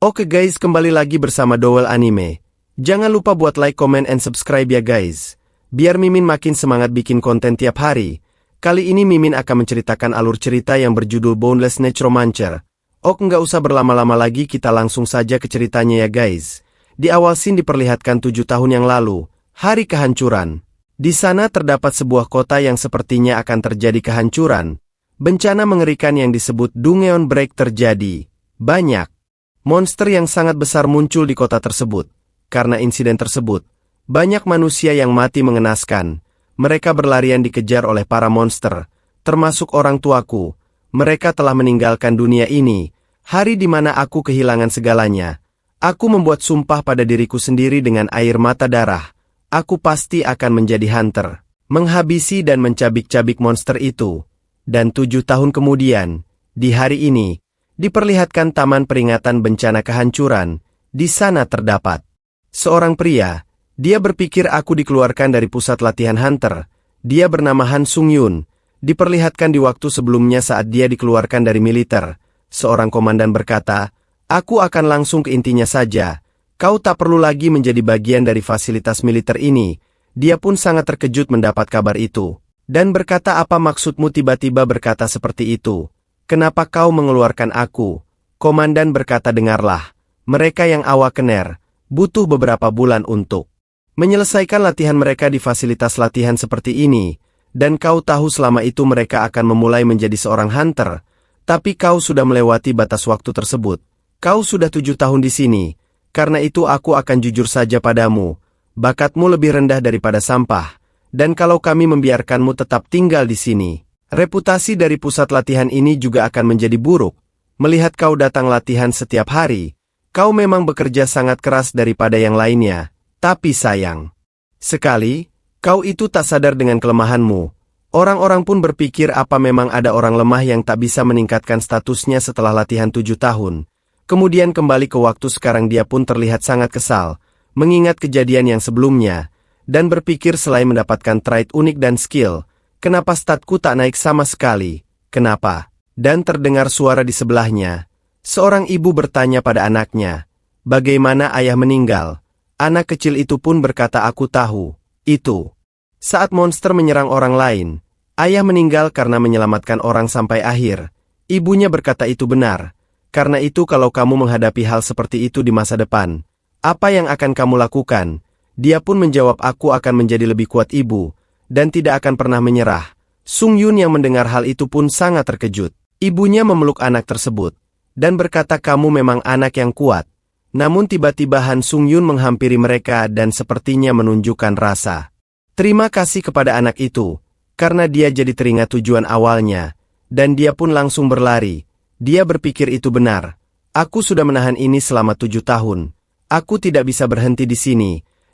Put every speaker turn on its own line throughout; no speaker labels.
Oke guys, kembali lagi bersama Dowell Anime. Jangan lupa buat like, comment, and subscribe ya guys. Biar Mimin makin semangat bikin konten tiap hari. Kali ini Mimin akan menceritakan alur cerita yang berjudul Boundless Necromancer. Ok, nggak usah berlama-lama lagi, kita langsung saja ke ceritanya ya guys. Di awal scene diperlihatkan 7 tahun yang lalu, hari kehancuran. Di sana terdapat sebuah kota yang sepertinya akan terjadi kehancuran. Bencana mengerikan yang disebut Dungeon Break terjadi. Banyak monster yang sangat besar muncul di kota tersebut. Karena insiden tersebut, banyak manusia yang mati mengenaskan. Mereka berlarian dikejar oleh para monster, termasuk orang tuaku. Mereka telah meninggalkan dunia ini, hari di mana aku kehilangan segalanya. Aku membuat sumpah pada diriku sendiri dengan air mata darah. Aku pasti akan menjadi hunter, menghabisi dan mencabik-cabik monster itu. Dan 7 tahun kemudian, di hari ini, diperlihatkan taman peringatan bencana kehancuran. Di sana terdapat seorang pria. Dia berpikir aku dikeluarkan dari pusat latihan hunter. Dia bernama Han Sung Yun. Diperlihatkan di waktu sebelumnya saat dia dikeluarkan dari militer. Seorang komandan berkata, aku akan langsung ke intinya saja. Kau tak perlu lagi menjadi bagian dari fasilitas militer ini. Dia pun sangat terkejut mendapat kabar itu. Dan berkata, apa maksudmu tiba-tiba berkata seperti itu? Kenapa kau mengeluarkan aku? Komandan berkata, dengarlah. Mereka yang awakener butuh beberapa bulan untuk menyelesaikan latihan mereka di fasilitas latihan seperti ini. Dan kau tahu selama itu mereka akan memulai menjadi seorang hunter. Tapi kau sudah melewati batas waktu tersebut. Kau sudah 7 tahun di sini. Karena itu aku akan jujur saja padamu. Bakatmu lebih rendah daripada sampah. Dan kalau kami membiarkanmu tetap tinggal di sini, reputasi dari pusat latihan ini juga akan menjadi buruk. Melihat kau datang latihan setiap hari, kau memang bekerja sangat keras daripada yang lainnya. Tapi sayang sekali, kau itu tak sadar dengan kelemahanmu. Orang-orang pun berpikir apa memang ada orang lemah yang tak bisa meningkatkan statusnya setelah latihan 7 tahun. Kemudian kembali ke waktu sekarang, dia pun terlihat sangat kesal, mengingat kejadian yang sebelumnya. Dan berpikir selain mendapatkan trait unik dan skill, kenapa statku tak naik sama sekali? Kenapa? Dan terdengar suara di sebelahnya. Seorang ibu bertanya pada anaknya, bagaimana ayah meninggal? Anak kecil itu pun berkata, aku tahu. Itu saat monster menyerang orang lain. Ayah meninggal karena menyelamatkan orang sampai akhir. Ibunya berkata, itu benar. Karena itu kalau kamu menghadapi hal seperti itu di masa depan, apa yang akan kamu lakukan? Dia pun menjawab, aku akan menjadi lebih kuat ibu, dan tidak akan pernah menyerah. Sung Yun yang mendengar hal itu pun sangat terkejut. Ibunya memeluk anak tersebut, dan berkata, kamu memang anak yang kuat. Namun tiba-tiba Han Sung Yun menghampiri mereka dan sepertinya menunjukkan rasa terima kasih kepada anak itu, karena dia jadi teringat tujuan awalnya, dan dia pun langsung berlari. Dia berpikir itu benar. Aku sudah menahan ini selama 7 tahun. Aku tidak bisa berhenti di sini.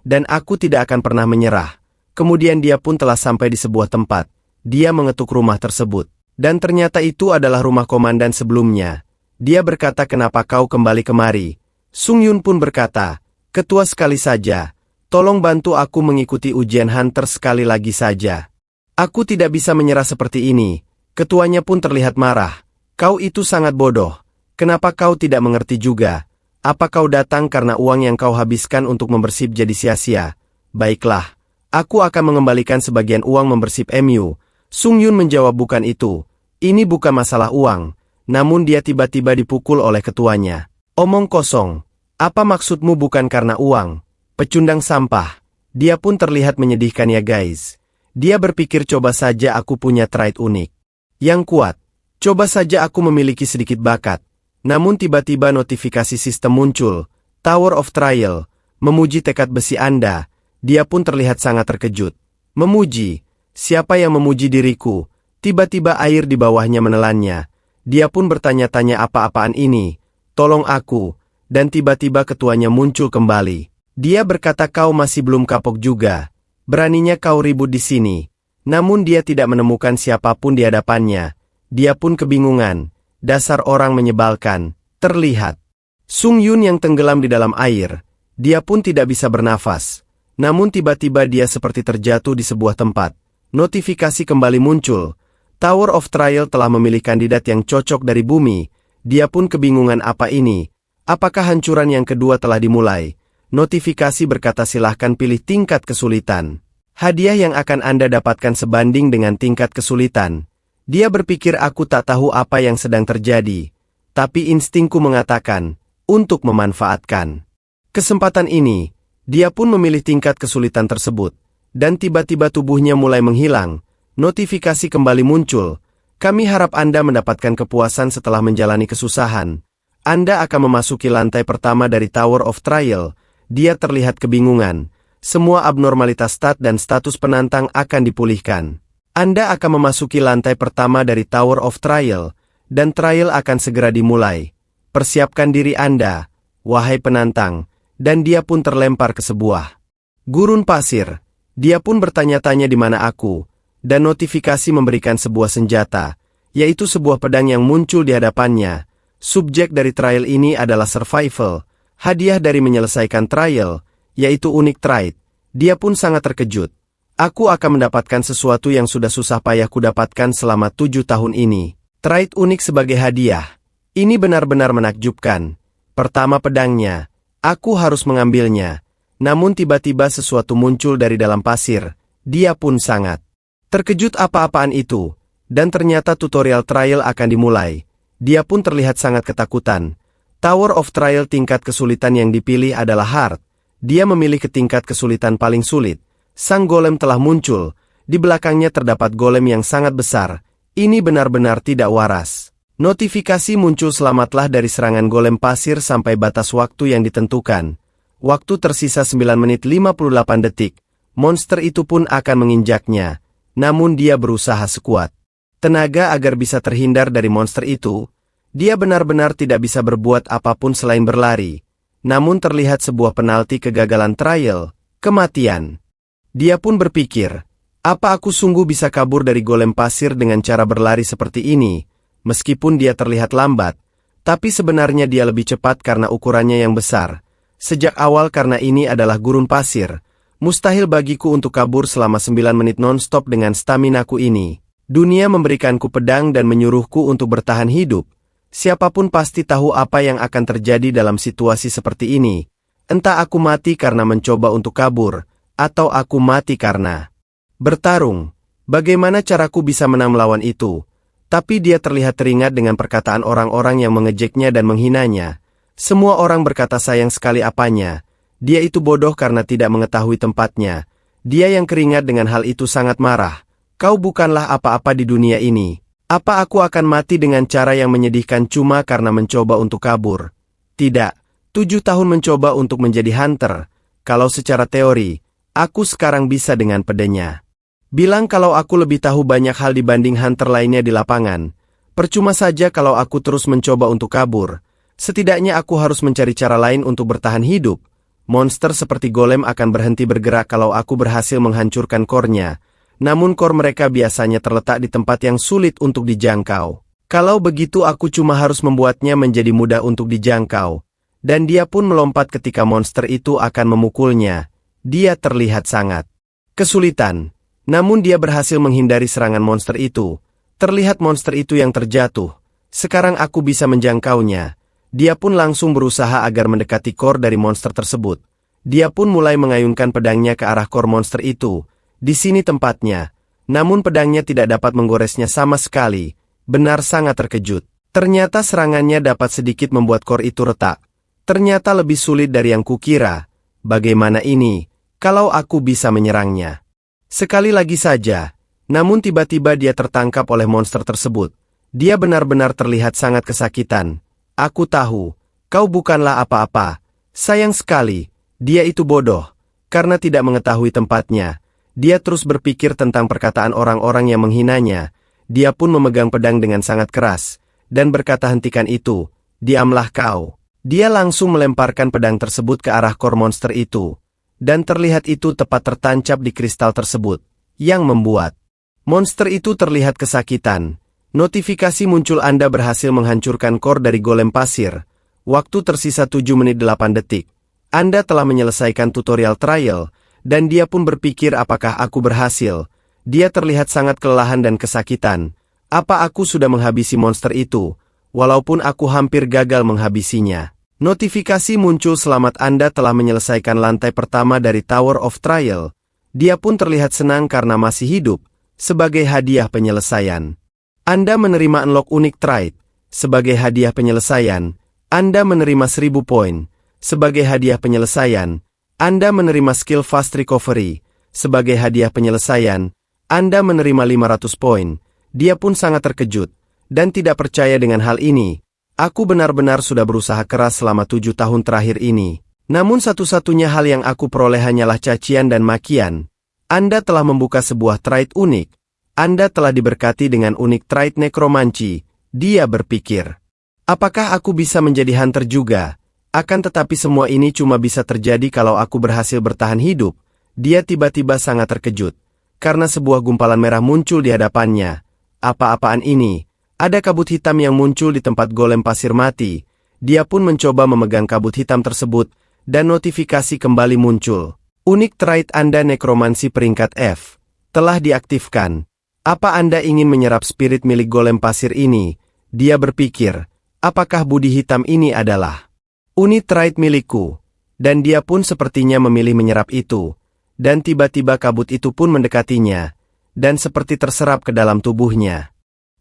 Dan aku tidak akan pernah menyerah. Kemudian dia pun telah sampai di sebuah tempat. Dia mengetuk rumah tersebut. Dan ternyata itu adalah rumah komandan sebelumnya. Dia berkata, kenapa kau kembali kemari? Sung Yun pun berkata, ketua sekali saja. Tolong bantu aku mengikuti ujian hunter sekali lagi saja. Aku tidak bisa menyerah seperti ini. Ketuanya pun terlihat marah. Kau itu sangat bodoh. Kenapa kau tidak mengerti juga? Apa kau datang karena uang yang kau habiskan untuk membersih jadi sia-sia? Baiklah, aku akan mengembalikan sebagian uang membersih MU. Sung Yun menjawab, bukan itu. Ini bukan masalah uang. Namun dia tiba-tiba dipukul oleh ketuanya. Omong kosong. Apa maksudmu bukan karena uang? Pecundang sampah. Dia pun terlihat menyedihkan ya guys. Dia berpikir, coba saja aku punya trait unik yang kuat. Coba saja aku memiliki sedikit bakat. Namun tiba-tiba notifikasi sistem muncul. Tower of Trial. Memuji tekad besi Anda. Dia pun terlihat sangat terkejut. Memuji? Siapa yang memuji diriku? Tiba-tiba air di bawahnya menelannya. Dia pun bertanya-tanya, apa-apaan ini? Tolong aku. Dan tiba-tiba ketuanya muncul kembali. Dia berkata, kau masih belum kapok juga. Beraninya kau ribut di sini. Namun dia tidak menemukan siapapun di hadapannya. Dia pun kebingungan. Dasar orang menyebalkan. Terlihat Sung Yun yang tenggelam di dalam air. Dia pun tidak bisa bernafas. Namun tiba-tiba dia seperti terjatuh di sebuah tempat. Notifikasi kembali muncul. Tower of Trial telah memilih kandidat yang cocok dari bumi. Dia pun kebingungan, apa ini? Apakah hancuran yang kedua telah dimulai? Notifikasi berkata silahkan pilih tingkat kesulitan. Hadiah yang akan Anda dapatkan sebanding dengan tingkat kesulitan. Dia berpikir aku tak tahu apa yang sedang terjadi. Tapi instingku mengatakan, untuk memanfaatkan kesempatan ini, dia pun memilih tingkat kesulitan tersebut. Dan tiba-tiba tubuhnya mulai menghilang. Notifikasi kembali muncul. Kami harap Anda mendapatkan kepuasan setelah menjalani kesusahan. Anda akan memasuki lantai pertama dari Tower of Trial. Dia terlihat kebingungan. Semua abnormalitas stat dan status penantang akan dipulihkan. Anda akan memasuki lantai pertama dari Tower of Trial, dan trial akan segera dimulai. Persiapkan diri Anda, wahai penantang, dan dia pun terlempar ke sebuah gurun pasir. Dia pun bertanya-tanya di mana aku, dan notifikasi memberikan sebuah senjata, yaitu sebuah pedang yang muncul di hadapannya. Subjek dari trial ini adalah survival, hadiah dari menyelesaikan trial, yaitu unik trait. Dia pun sangat terkejut. Aku akan mendapatkan sesuatu yang sudah susah payah kudapatkan selama 7 tahun ini. Trait unik sebagai hadiah. Ini benar-benar menakjubkan. Pertama pedangnya. Aku harus mengambilnya. Namun tiba-tiba sesuatu muncul dari dalam pasir. Dia pun sangat terkejut apa-apaan itu. Dan ternyata tutorial trial akan dimulai. Dia pun terlihat sangat ketakutan. Tower of Trial tingkat kesulitan yang dipilih adalah hard. Dia memilih ke tingkat kesulitan paling sulit. Sang golem telah muncul. Di belakangnya terdapat golem yang sangat besar. Ini benar-benar tidak waras. Notifikasi muncul selamatlah dari serangan golem pasir sampai batas waktu yang ditentukan. Waktu tersisa 9 menit 58 detik. Monster itu pun akan menginjaknya. Namun dia berusaha sekuat tenaga agar bisa terhindar dari monster itu. Dia benar-benar tidak bisa berbuat apapun selain berlari. Namun terlihat sebuah penalti kegagalan trial, kematian. Dia pun berpikir, apa aku sungguh bisa kabur dari golem pasir dengan cara berlari seperti ini? Meskipun dia terlihat lambat, tapi sebenarnya dia lebih cepat karena ukurannya yang besar. Sejak awal karena ini adalah gurun pasir, mustahil bagiku untuk kabur selama 9 menit non-stop dengan staminaku ini. Dunia memberikanku pedang dan menyuruhku untuk bertahan hidup. Siapapun pasti tahu apa yang akan terjadi dalam situasi seperti ini. Entah aku mati karena mencoba untuk kabur, atau aku mati karena bertarung. Bagaimana caraku bisa menang melawan itu? Tapi dia terlihat teringat dengan perkataan orang-orang yang mengejeknya dan menghinanya. Semua orang berkata sayang sekali apanya. Dia itu bodoh karena tidak mengetahui tempatnya. Dia yang keringat dengan hal itu sangat marah. Kau bukanlah apa-apa di dunia ini. Apa aku akan mati dengan cara yang menyedihkan cuma karena mencoba untuk kabur? Tidak, 7 tahun mencoba untuk menjadi hunter. Kalau secara teori, aku sekarang bisa dengan pedenya. Bilang kalau aku lebih tahu banyak hal dibanding hunter lainnya di lapangan. Percuma saja kalau aku terus mencoba untuk kabur. Setidaknya aku harus mencari cara lain untuk bertahan hidup. Monster seperti golem akan berhenti bergerak kalau aku berhasil menghancurkan core-nya. Namun core mereka biasanya terletak di tempat yang sulit untuk dijangkau. Kalau begitu aku cuma harus membuatnya menjadi mudah untuk dijangkau. Dan dia pun melompat ketika monster itu akan memukulnya. Dia terlihat sangat kesulitan. Namun dia berhasil menghindari serangan monster itu. Terlihat monster itu yang terjatuh. Sekarang aku bisa menjangkaunya. Dia pun langsung berusaha agar mendekati core dari monster tersebut. Dia pun mulai mengayunkan pedangnya ke arah core monster itu. Di sini tempatnya. Namun pedangnya tidak dapat menggoresnya sama sekali. Benar sangat terkejut. Ternyata serangannya dapat sedikit membuat core itu retak. Ternyata lebih sulit dari yang kukira. Bagaimana ini, kalau aku bisa menyerangnya? Sekali lagi saja. Namun tiba-tiba dia tertangkap oleh monster tersebut. Dia benar-benar terlihat sangat kesakitan. Aku tahu, kau bukanlah apa-apa. Sayang sekali, dia itu bodoh. Karena tidak mengetahui tempatnya. Dia terus berpikir tentang perkataan orang-orang yang menghinanya. Dia pun memegang pedang dengan sangat keras, dan berkata hentikan itu, diamlah kau. Dia langsung melemparkan pedang tersebut ke arah core monster itu. Dan terlihat itu tepat tertancap di kristal tersebut, yang membuat monster itu terlihat kesakitan. Notifikasi muncul Anda berhasil menghancurkan core dari golem pasir. Waktu tersisa 7 menit 8 detik. Anda telah menyelesaikan tutorial trial, dan dia pun berpikir apakah aku berhasil. Dia terlihat sangat kelelahan dan kesakitan. Apa aku sudah menghabisi monster itu? Walaupun aku hampir gagal menghabisinya. Notifikasi muncul selamat Anda telah menyelesaikan lantai pertama dari Tower of Trial. Dia pun terlihat senang karena masih hidup, sebagai hadiah penyelesaian. Anda menerima unlock unik trait. Sebagai hadiah penyelesaian, Anda menerima 1000 poin. Sebagai hadiah penyelesaian, Anda menerima skill fast recovery. Sebagai hadiah penyelesaian, Anda menerima 500 poin. Dia pun sangat terkejut, dan tidak percaya dengan hal ini. Aku benar-benar sudah berusaha keras selama 7 tahun terakhir ini. Namun satu-satunya hal yang aku peroleh hanyalah cacian dan makian. Anda telah membuka sebuah trait unik. Anda telah diberkati dengan unik trait nekromanci. Dia berpikir, apakah aku bisa menjadi hunter juga? Akan tetapi semua ini cuma bisa terjadi kalau aku berhasil bertahan hidup. Dia tiba-tiba sangat terkejut, karena sebuah gumpalan merah muncul di hadapannya. Apa-apaan ini? Ada kabut hitam yang muncul di tempat golem pasir mati. Dia pun mencoba memegang kabut hitam tersebut, dan notifikasi kembali muncul. Unik trait Anda nekromansi peringkat F telah diaktifkan. Apa Anda ingin menyerap spirit milik golem pasir ini? Dia berpikir, apakah budi hitam ini adalah unik trait milikku? Dan dia pun sepertinya memilih menyerap itu. Dan tiba-tiba kabut itu pun mendekatinya, dan seperti terserap ke dalam tubuhnya.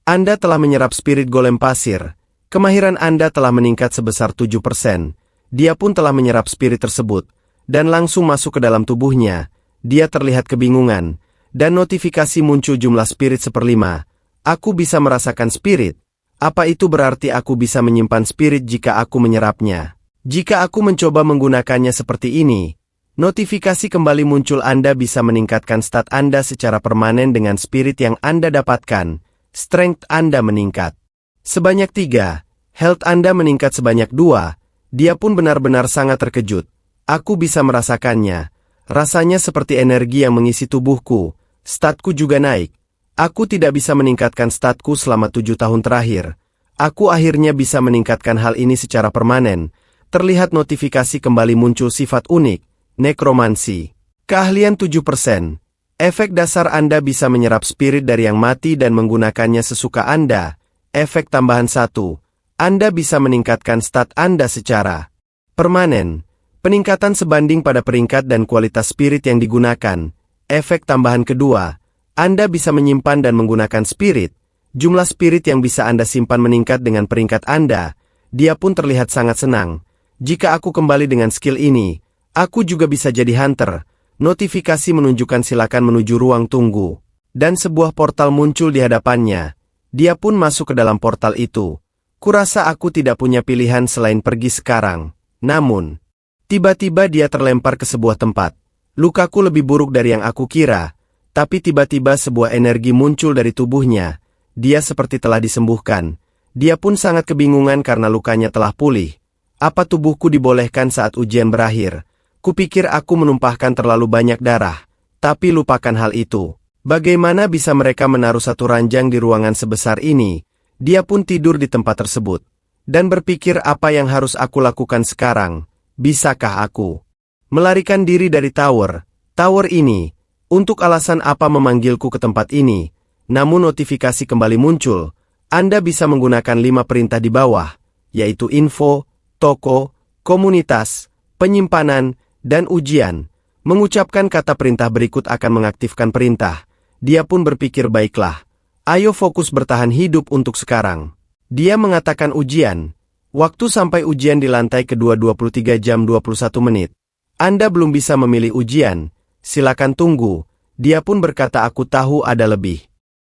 Anda telah menyerap spirit golem pasir. Kemahiran Anda telah meningkat sebesar 7%. Dia pun telah menyerap spirit tersebut, dan langsung masuk ke dalam tubuhnya. Dia terlihat kebingungan, dan notifikasi muncul jumlah spirit 1/5. Aku bisa merasakan spirit. Apa itu berarti aku bisa menyimpan spirit jika aku menyerapnya? Jika aku mencoba menggunakannya seperti ini, notifikasi kembali muncul. Anda bisa meningkatkan stat Anda secara permanen dengan spirit yang Anda dapatkan. Strength Anda meningkat sebanyak 3, health Anda meningkat sebanyak 2. Dia pun benar-benar sangat terkejut. Aku bisa merasakannya. Rasanya seperti energi yang mengisi tubuhku. Statku juga naik. Aku tidak bisa meningkatkan statku selama 7 tahun terakhir. Aku akhirnya bisa meningkatkan hal ini secara permanen. Terlihat notifikasi kembali muncul sifat unik, nekromansi. Keahlian 7%. Efek dasar Anda bisa menyerap spirit dari yang mati dan menggunakannya sesuka Anda. Efek tambahan 1. Anda bisa meningkatkan stat Anda secara permanen. Peningkatan sebanding pada peringkat dan kualitas spirit yang digunakan. Efek tambahan kedua. Anda bisa menyimpan dan menggunakan spirit. Jumlah spirit yang bisa Anda simpan meningkat dengan peringkat Anda. Dia pun terlihat sangat senang. Jika aku kembali dengan skill ini, aku juga bisa jadi hunter. Notifikasi menunjukkan silakan menuju ruang tunggu. Dan sebuah portal muncul di hadapannya. Dia pun masuk ke dalam portal itu. Kurasa aku tidak punya pilihan selain pergi sekarang. Namun, tiba-tiba dia terlempar ke sebuah tempat. Lukaku lebih buruk dari yang aku kira. Tapi tiba-tiba sebuah energi muncul dari tubuhnya. Dia seperti telah disembuhkan. Dia pun sangat kebingungan karena lukanya telah pulih. Apa tubuhku dibolehkan saat ujian berakhir? Kupikir aku menumpahkan terlalu banyak darah, tapi lupakan hal itu. Bagaimana bisa mereka menaruh satu ranjang di ruangan sebesar ini? Dia pun tidur di tempat tersebut, dan berpikir apa yang harus aku lakukan sekarang. Bisakah aku melarikan diri dari tower ini? Untuk alasan apa memanggilku ke tempat ini? Namun notifikasi kembali muncul. Anda bisa menggunakan 5 perintah di bawah, yaitu info, toko, komunitas, penyimpanan, dan ujian. Mengucapkan kata perintah berikut akan mengaktifkan perintah. Dia pun berpikir baiklah. Ayo fokus bertahan hidup untuk sekarang. Dia mengatakan ujian. Waktu sampai ujian di lantai kedua 23 jam 21 menit. Anda belum bisa memilih ujian. Silakan tunggu. Dia pun berkata aku tahu ada lebih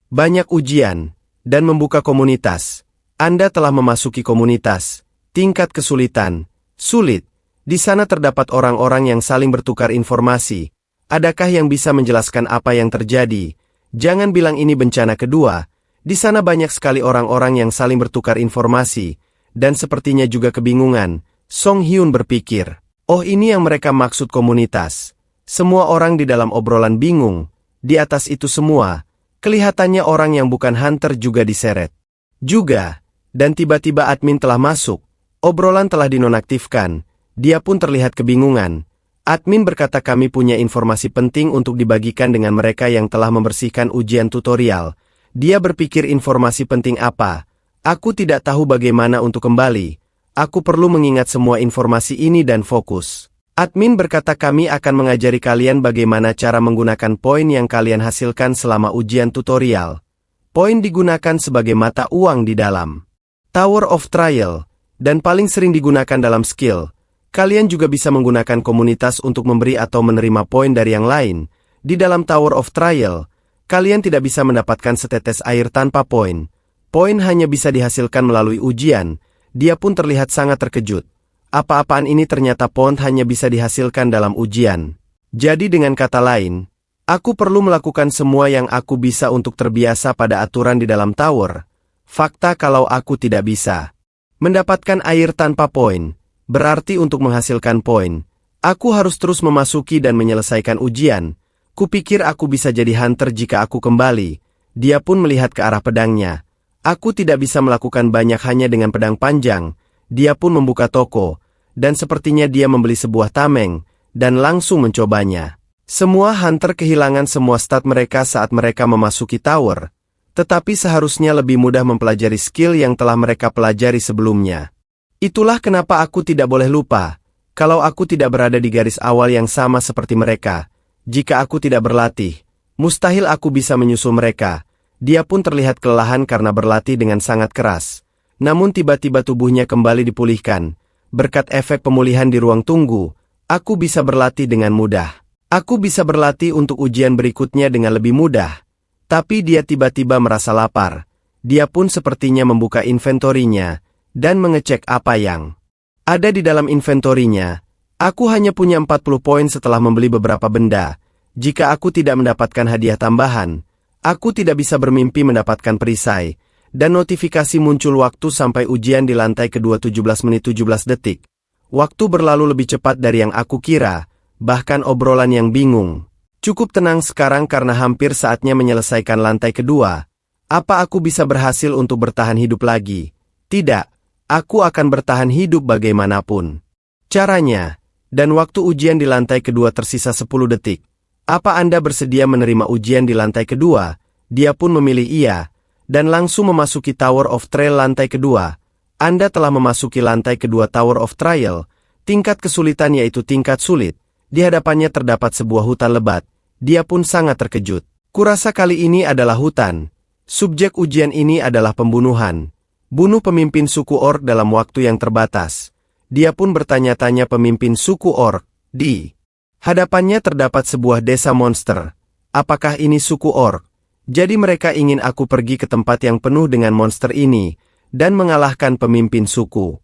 banyak ujian. Dan membuka komunitas. Anda telah memasuki komunitas. Tingkat kesulitan. Sulit. Di sana terdapat orang-orang yang saling bertukar informasi. Adakah yang bisa menjelaskan apa yang terjadi? Jangan bilang ini bencana kedua. Di sana banyak sekali orang-orang yang saling bertukar informasi. Dan sepertinya juga kebingungan. Song Hyun berpikir, oh ini yang mereka maksud komunitas. Semua orang di dalam obrolan bingung. Di atas itu semua, kelihatannya orang yang bukan hunter juga diseret. Dan tiba-tiba admin telah masuk. Obrolan telah dinonaktifkan. Dia pun terlihat kebingungan. Admin berkata kami punya informasi penting untuk dibagikan dengan mereka yang telah membersihkan ujian tutorial. Dia berpikir informasi penting apa? Aku tidak tahu bagaimana untuk kembali. Aku perlu mengingat semua informasi ini dan fokus. Admin berkata kami akan mengajari kalian bagaimana cara menggunakan poin yang kalian hasilkan selama ujian tutorial. Poin digunakan sebagai mata uang di dalam Tower of Trial, dan paling sering digunakan dalam skill. Kalian juga bisa menggunakan komunitas untuk memberi atau menerima poin dari yang lain. Di dalam Tower of Trial, kalian tidak bisa mendapatkan setetes air tanpa poin. Poin hanya bisa dihasilkan melalui ujian. Dia pun terlihat sangat terkejut. Apa-apaan ini ternyata poin hanya bisa dihasilkan dalam ujian. Jadi dengan kata lain, aku perlu melakukan semua yang aku bisa untuk terbiasa pada aturan di dalam tower. Fakta kalau aku tidak bisa mendapatkan air tanpa poin, berarti untuk menghasilkan poin, aku harus terus memasuki dan menyelesaikan ujian. Kupikir aku bisa jadi hunter jika aku kembali. Dia pun melihat ke arah pedangnya. Aku tidak bisa melakukan banyak hanya dengan pedang panjang. Dia pun membuka toko, dan sepertinya dia membeli sebuah tameng, dan langsung mencobanya. Semua hunter kehilangan semua stat mereka saat mereka memasuki tower, tetapi seharusnya lebih mudah mempelajari skill yang telah mereka pelajari sebelumnya. Itulah kenapa aku tidak boleh lupa, kalau aku tidak berada di garis awal yang sama seperti mereka. Jika aku tidak berlatih, mustahil aku bisa menyusul mereka. Dia pun terlihat kelelahan karena berlatih dengan sangat keras. Namun tiba-tiba tubuhnya kembali dipulihkan. Berkat efek pemulihan di ruang tunggu, aku bisa berlatih dengan mudah. Aku bisa berlatih untuk ujian berikutnya dengan lebih mudah. Tapi dia tiba-tiba merasa lapar. Dia pun sepertinya membuka inventorinya, dan mengecek apa yang ada di dalam inventorinya. Aku hanya punya 40 poin setelah membeli beberapa benda. Jika aku tidak mendapatkan hadiah tambahan, aku tidak bisa bermimpi mendapatkan perisai, dan notifikasi muncul waktu sampai ujian di lantai kedua 17 menit 17 detik. Waktu berlalu lebih cepat dari yang aku kira, bahkan obrolan yang bingung. Cukup tenang sekarang karena hampir saatnya menyelesaikan lantai kedua. Apa aku bisa berhasil untuk bertahan hidup lagi? Tidak, aku akan bertahan hidup bagaimanapun caranya, dan waktu ujian di lantai kedua tersisa 10 detik. Apa Anda bersedia menerima ujian di lantai kedua? Dia pun memilih iya, dan langsung memasuki Tower of Trial lantai kedua. Anda telah memasuki lantai kedua Tower of Trial. Tingkat kesulitan yaitu tingkat sulit. Di hadapannya terdapat sebuah hutan lebat. Dia pun sangat terkejut. Kurasa kali ini adalah hutan. Subjek ujian ini adalah pembunuhan. Bunuh pemimpin suku orc dalam waktu yang terbatas. Dia pun bertanya-tanya pemimpin suku orc. Di hadapannya terdapat sebuah desa monster. Apakah ini suku orc? Jadi mereka ingin aku pergi ke tempat yang penuh dengan monster ini, dan mengalahkan pemimpin suku.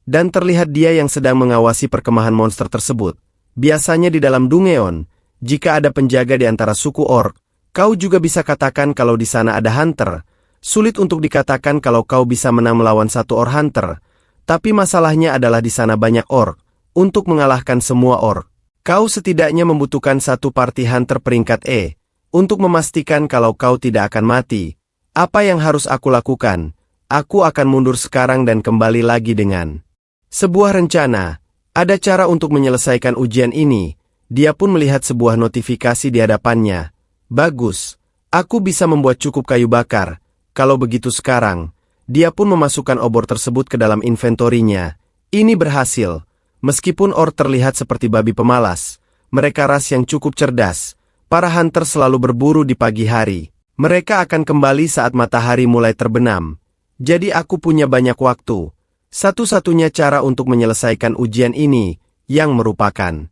Dan terlihat dia yang sedang mengawasi perkemahan monster tersebut. Biasanya di dalam Dungeon, jika ada penjaga di antara suku orc, kau juga bisa katakan kalau di sana ada hunter. Sulit untuk dikatakan kalau kau bisa menang melawan satu orc hunter. Tapi masalahnya adalah di sana banyak orc. Untuk mengalahkan semua orc, kau setidaknya membutuhkan satu party hunter peringkat E. Untuk memastikan kalau kau tidak akan mati, apa yang harus aku lakukan? Aku akan mundur sekarang dan kembali lagi dengan sebuah rencana. Ada cara untuk menyelesaikan ujian ini. Dia pun melihat sebuah notifikasi di hadapannya. Bagus, aku bisa membuat cukup kayu bakar. Kalau begitu sekarang, dia pun memasukkan obor tersebut ke dalam inventorinya. Ini berhasil. Meskipun orc terlihat seperti babi pemalas, mereka ras yang cukup cerdas. Para hunter selalu berburu di pagi hari. Mereka akan kembali saat matahari mulai terbenam. Jadi aku punya banyak waktu. Satu-satunya cara untuk menyelesaikan ujian ini, yang merupakan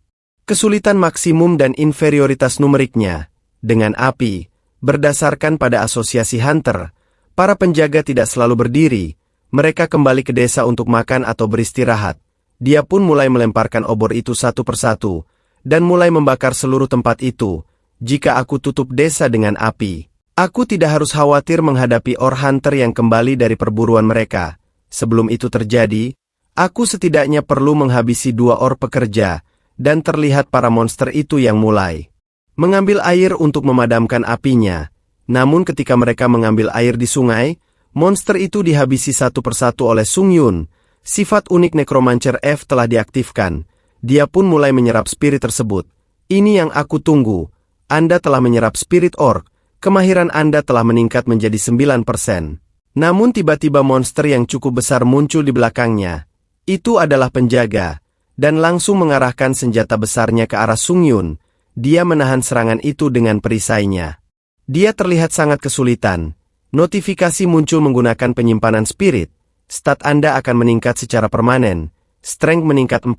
kesulitan maksimum dan inferioritas numeriknya, dengan api, berdasarkan pada asosiasi hunter, para penjaga tidak selalu berdiri, mereka kembali ke desa untuk makan atau beristirahat. Dia pun mulai melemparkan obor itu satu persatu, dan mulai membakar seluruh tempat itu. Jika aku tutup desa dengan api, aku tidak harus khawatir menghadapi orc hunter yang kembali dari perburuan mereka. Sebelum itu terjadi, aku setidaknya perlu menghabisi 2 orc pekerja, dan terlihat para monster itu yang mulai mengambil air untuk memadamkan apinya. Namun ketika mereka mengambil air di sungai, monster itu dihabisi satu persatu oleh Sung Yun. Sifat unik Necromancer F telah diaktifkan. Dia pun mulai menyerap spirit tersebut. Ini yang aku tunggu. Anda telah menyerap spirit orc. Kemahiran Anda telah meningkat menjadi 9%. Namun tiba-tiba monster yang cukup besar muncul di belakangnya. Itu adalah penjaga, dan langsung mengarahkan senjata besarnya ke arah Sung Yun. Dia menahan serangan itu dengan perisainya. Dia terlihat sangat kesulitan. Notifikasi muncul menggunakan penyimpanan spirit. Stat Anda akan meningkat secara permanen. Strength meningkat 4.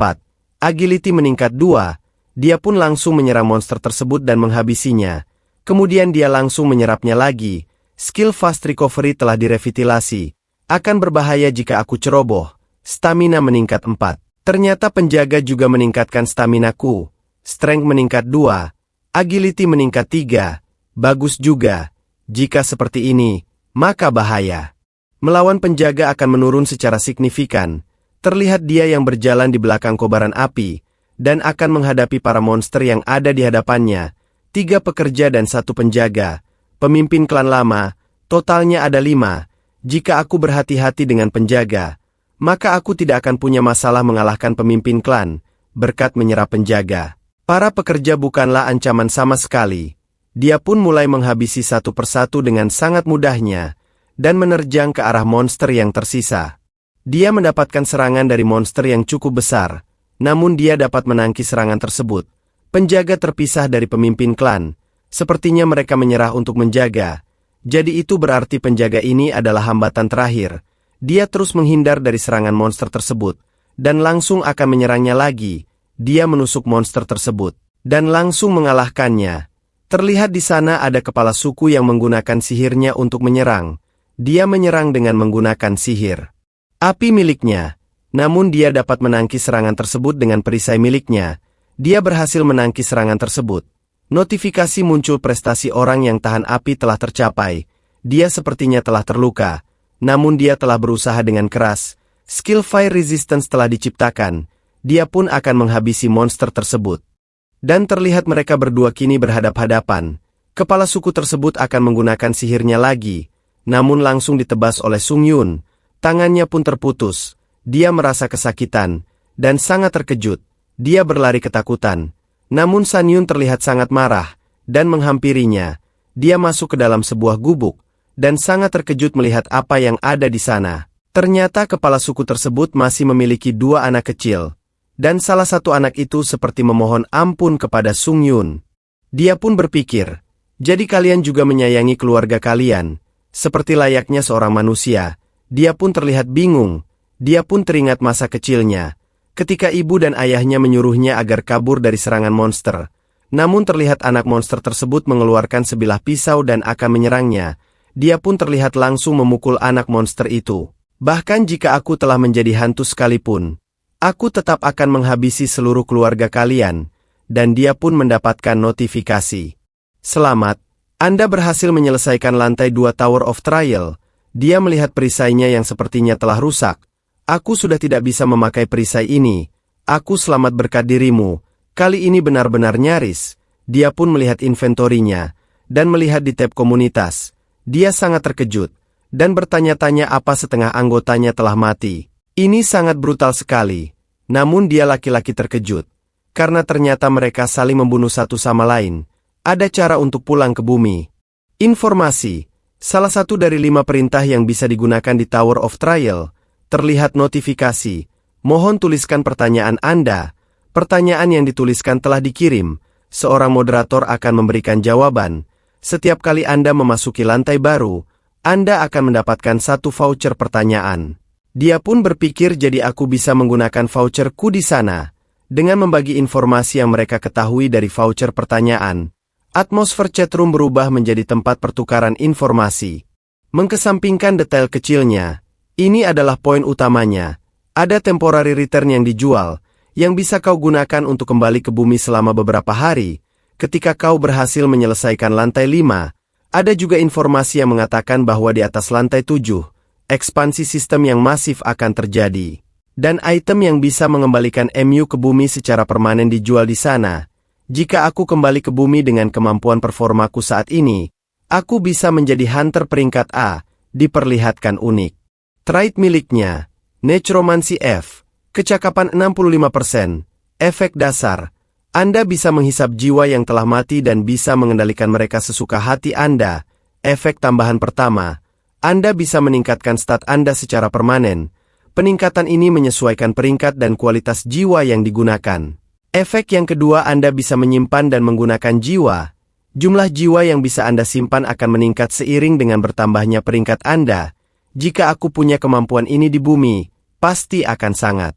Agility meningkat 2. Dia pun langsung menyerang monster tersebut dan menghabisinya. Kemudian dia langsung menyerapnya lagi. Skill Fast Recovery telah direvitalisasi. Akan berbahaya jika aku ceroboh. Stamina meningkat 4. Ternyata penjaga juga meningkatkan staminaku. Strength meningkat 2. Agility meningkat 3. Bagus juga. Jika seperti ini, maka bahaya. Melawan penjaga akan menurun secara signifikan. Terlihat dia yang berjalan di belakang kobaran api, dan akan menghadapi para monster yang ada di hadapannya. 3 pekerja dan 1 penjaga. Pemimpin klan lama, totalnya ada 5. Jika aku berhati-hati dengan penjaga, maka aku tidak akan punya masalah mengalahkan pemimpin klan, berkat menyerap penjaga. Para pekerja bukanlah ancaman sama sekali. Dia pun mulai menghabisi satu persatu dengan sangat mudahnya, dan menerjang ke arah monster yang tersisa. Dia mendapatkan serangan dari monster yang cukup besar, namun dia dapat menangkis serangan tersebut. Penjaga terpisah dari pemimpin klan. Sepertinya mereka menyerah untuk menjaga. Jadi itu berarti penjaga ini adalah hambatan terakhir. Dia terus menghindar dari serangan monster tersebut, dan langsung akan menyerangnya lagi. Dia menusuk monster tersebut, dan langsung mengalahkannya. Terlihat di sana ada kepala suku yang menggunakan sihirnya untuk menyerang. Dia menyerang dengan menggunakan sihir api miliknya. Namun dia dapat menangkis serangan tersebut dengan perisai miliknya. Dia berhasil menangkis serangan tersebut. Notifikasi muncul prestasi orang yang tahan api telah tercapai. Dia sepertinya telah terluka. Namun dia telah berusaha dengan keras. Skill Fire Resistance telah diciptakan. Dia pun akan menghabisi monster tersebut. Dan terlihat mereka berdua kini berhadap-hadapan. Kepala suku tersebut akan menggunakan sihirnya lagi. Namun langsung ditebas oleh Sung Yun. Tangannya pun terputus. Dia merasa kesakitan, dan sangat terkejut. Dia berlari ketakutan. Namun San Yun terlihat sangat marah, dan menghampirinya. Dia masuk ke dalam sebuah gubuk, dan sangat terkejut melihat apa yang ada di sana. Ternyata kepala suku tersebut masih memiliki 2 anak kecil. Dan salah satu anak itu seperti memohon ampun kepada Sung Yun. Dia pun berpikir, jadi kalian juga menyayangi keluarga kalian. Seperti layaknya seorang manusia. Dia pun terlihat bingung. Dia pun teringat masa kecilnya, ketika ibu dan ayahnya menyuruhnya agar kabur dari serangan monster. Namun terlihat anak monster tersebut mengeluarkan sebilah pisau dan akan menyerangnya. Dia pun terlihat langsung memukul anak monster itu. Bahkan jika aku telah menjadi hantu sekalipun, aku tetap akan menghabisi seluruh keluarga kalian. Dan dia pun mendapatkan notifikasi. Selamat, Anda berhasil menyelesaikan lantai 2 Tower of Trial. Dia melihat perisainya yang sepertinya telah rusak. Aku sudah tidak bisa memakai perisai ini. Aku selamat berkat dirimu. Kali ini benar-benar nyaris. Dia pun melihat inventorinya, dan melihat di tab komunitas. Dia sangat terkejut, dan bertanya-tanya apa setengah anggotanya telah mati. Ini sangat brutal sekali. Namun dia laki-laki terkejut. Karena ternyata mereka saling membunuh satu sama lain. Ada cara untuk pulang ke bumi. Informasi. Salah satu dari 5 perintah yang bisa digunakan di Tower of Trial. Terlihat notifikasi. Mohon tuliskan pertanyaan Anda. Pertanyaan yang dituliskan telah dikirim. Seorang moderator akan memberikan jawaban. Setiap kali Anda memasuki lantai baru, Anda akan mendapatkan 1 voucher pertanyaan. Dia pun berpikir jadi aku bisa menggunakan voucherku di sana. Dengan membagi informasi yang mereka ketahui dari voucher pertanyaan. Atmosfer chatroom berubah menjadi tempat pertukaran informasi. Mengkesampingkan detail kecilnya, ini adalah poin utamanya. Ada temporary return yang dijual, yang bisa kau gunakan untuk kembali ke bumi selama beberapa hari. Ketika kau berhasil menyelesaikan lantai 5, ada juga informasi yang mengatakan bahwa di atas lantai 7, ekspansi sistem yang masif akan terjadi. Dan item yang bisa mengembalikan MU ke bumi secara permanen dijual di sana. Jika aku kembali ke bumi dengan kemampuan performaku saat ini, aku bisa menjadi hunter peringkat A, diperlihatkan unik. Trait miliknya, Necromancy F, kecakapan 65%, efek dasar, Anda bisa menghisap jiwa yang telah mati dan bisa mengendalikan mereka sesuka hati Anda. Efek tambahan pertama, Anda bisa meningkatkan stat Anda secara permanen. Peningkatan ini menyesuaikan peringkat dan kualitas jiwa yang digunakan. Efek yang kedua, Anda bisa menyimpan dan menggunakan jiwa. Jumlah jiwa yang bisa Anda simpan akan meningkat seiring dengan bertambahnya peringkat Anda. Jika aku punya kemampuan ini di bumi, pasti akan sangat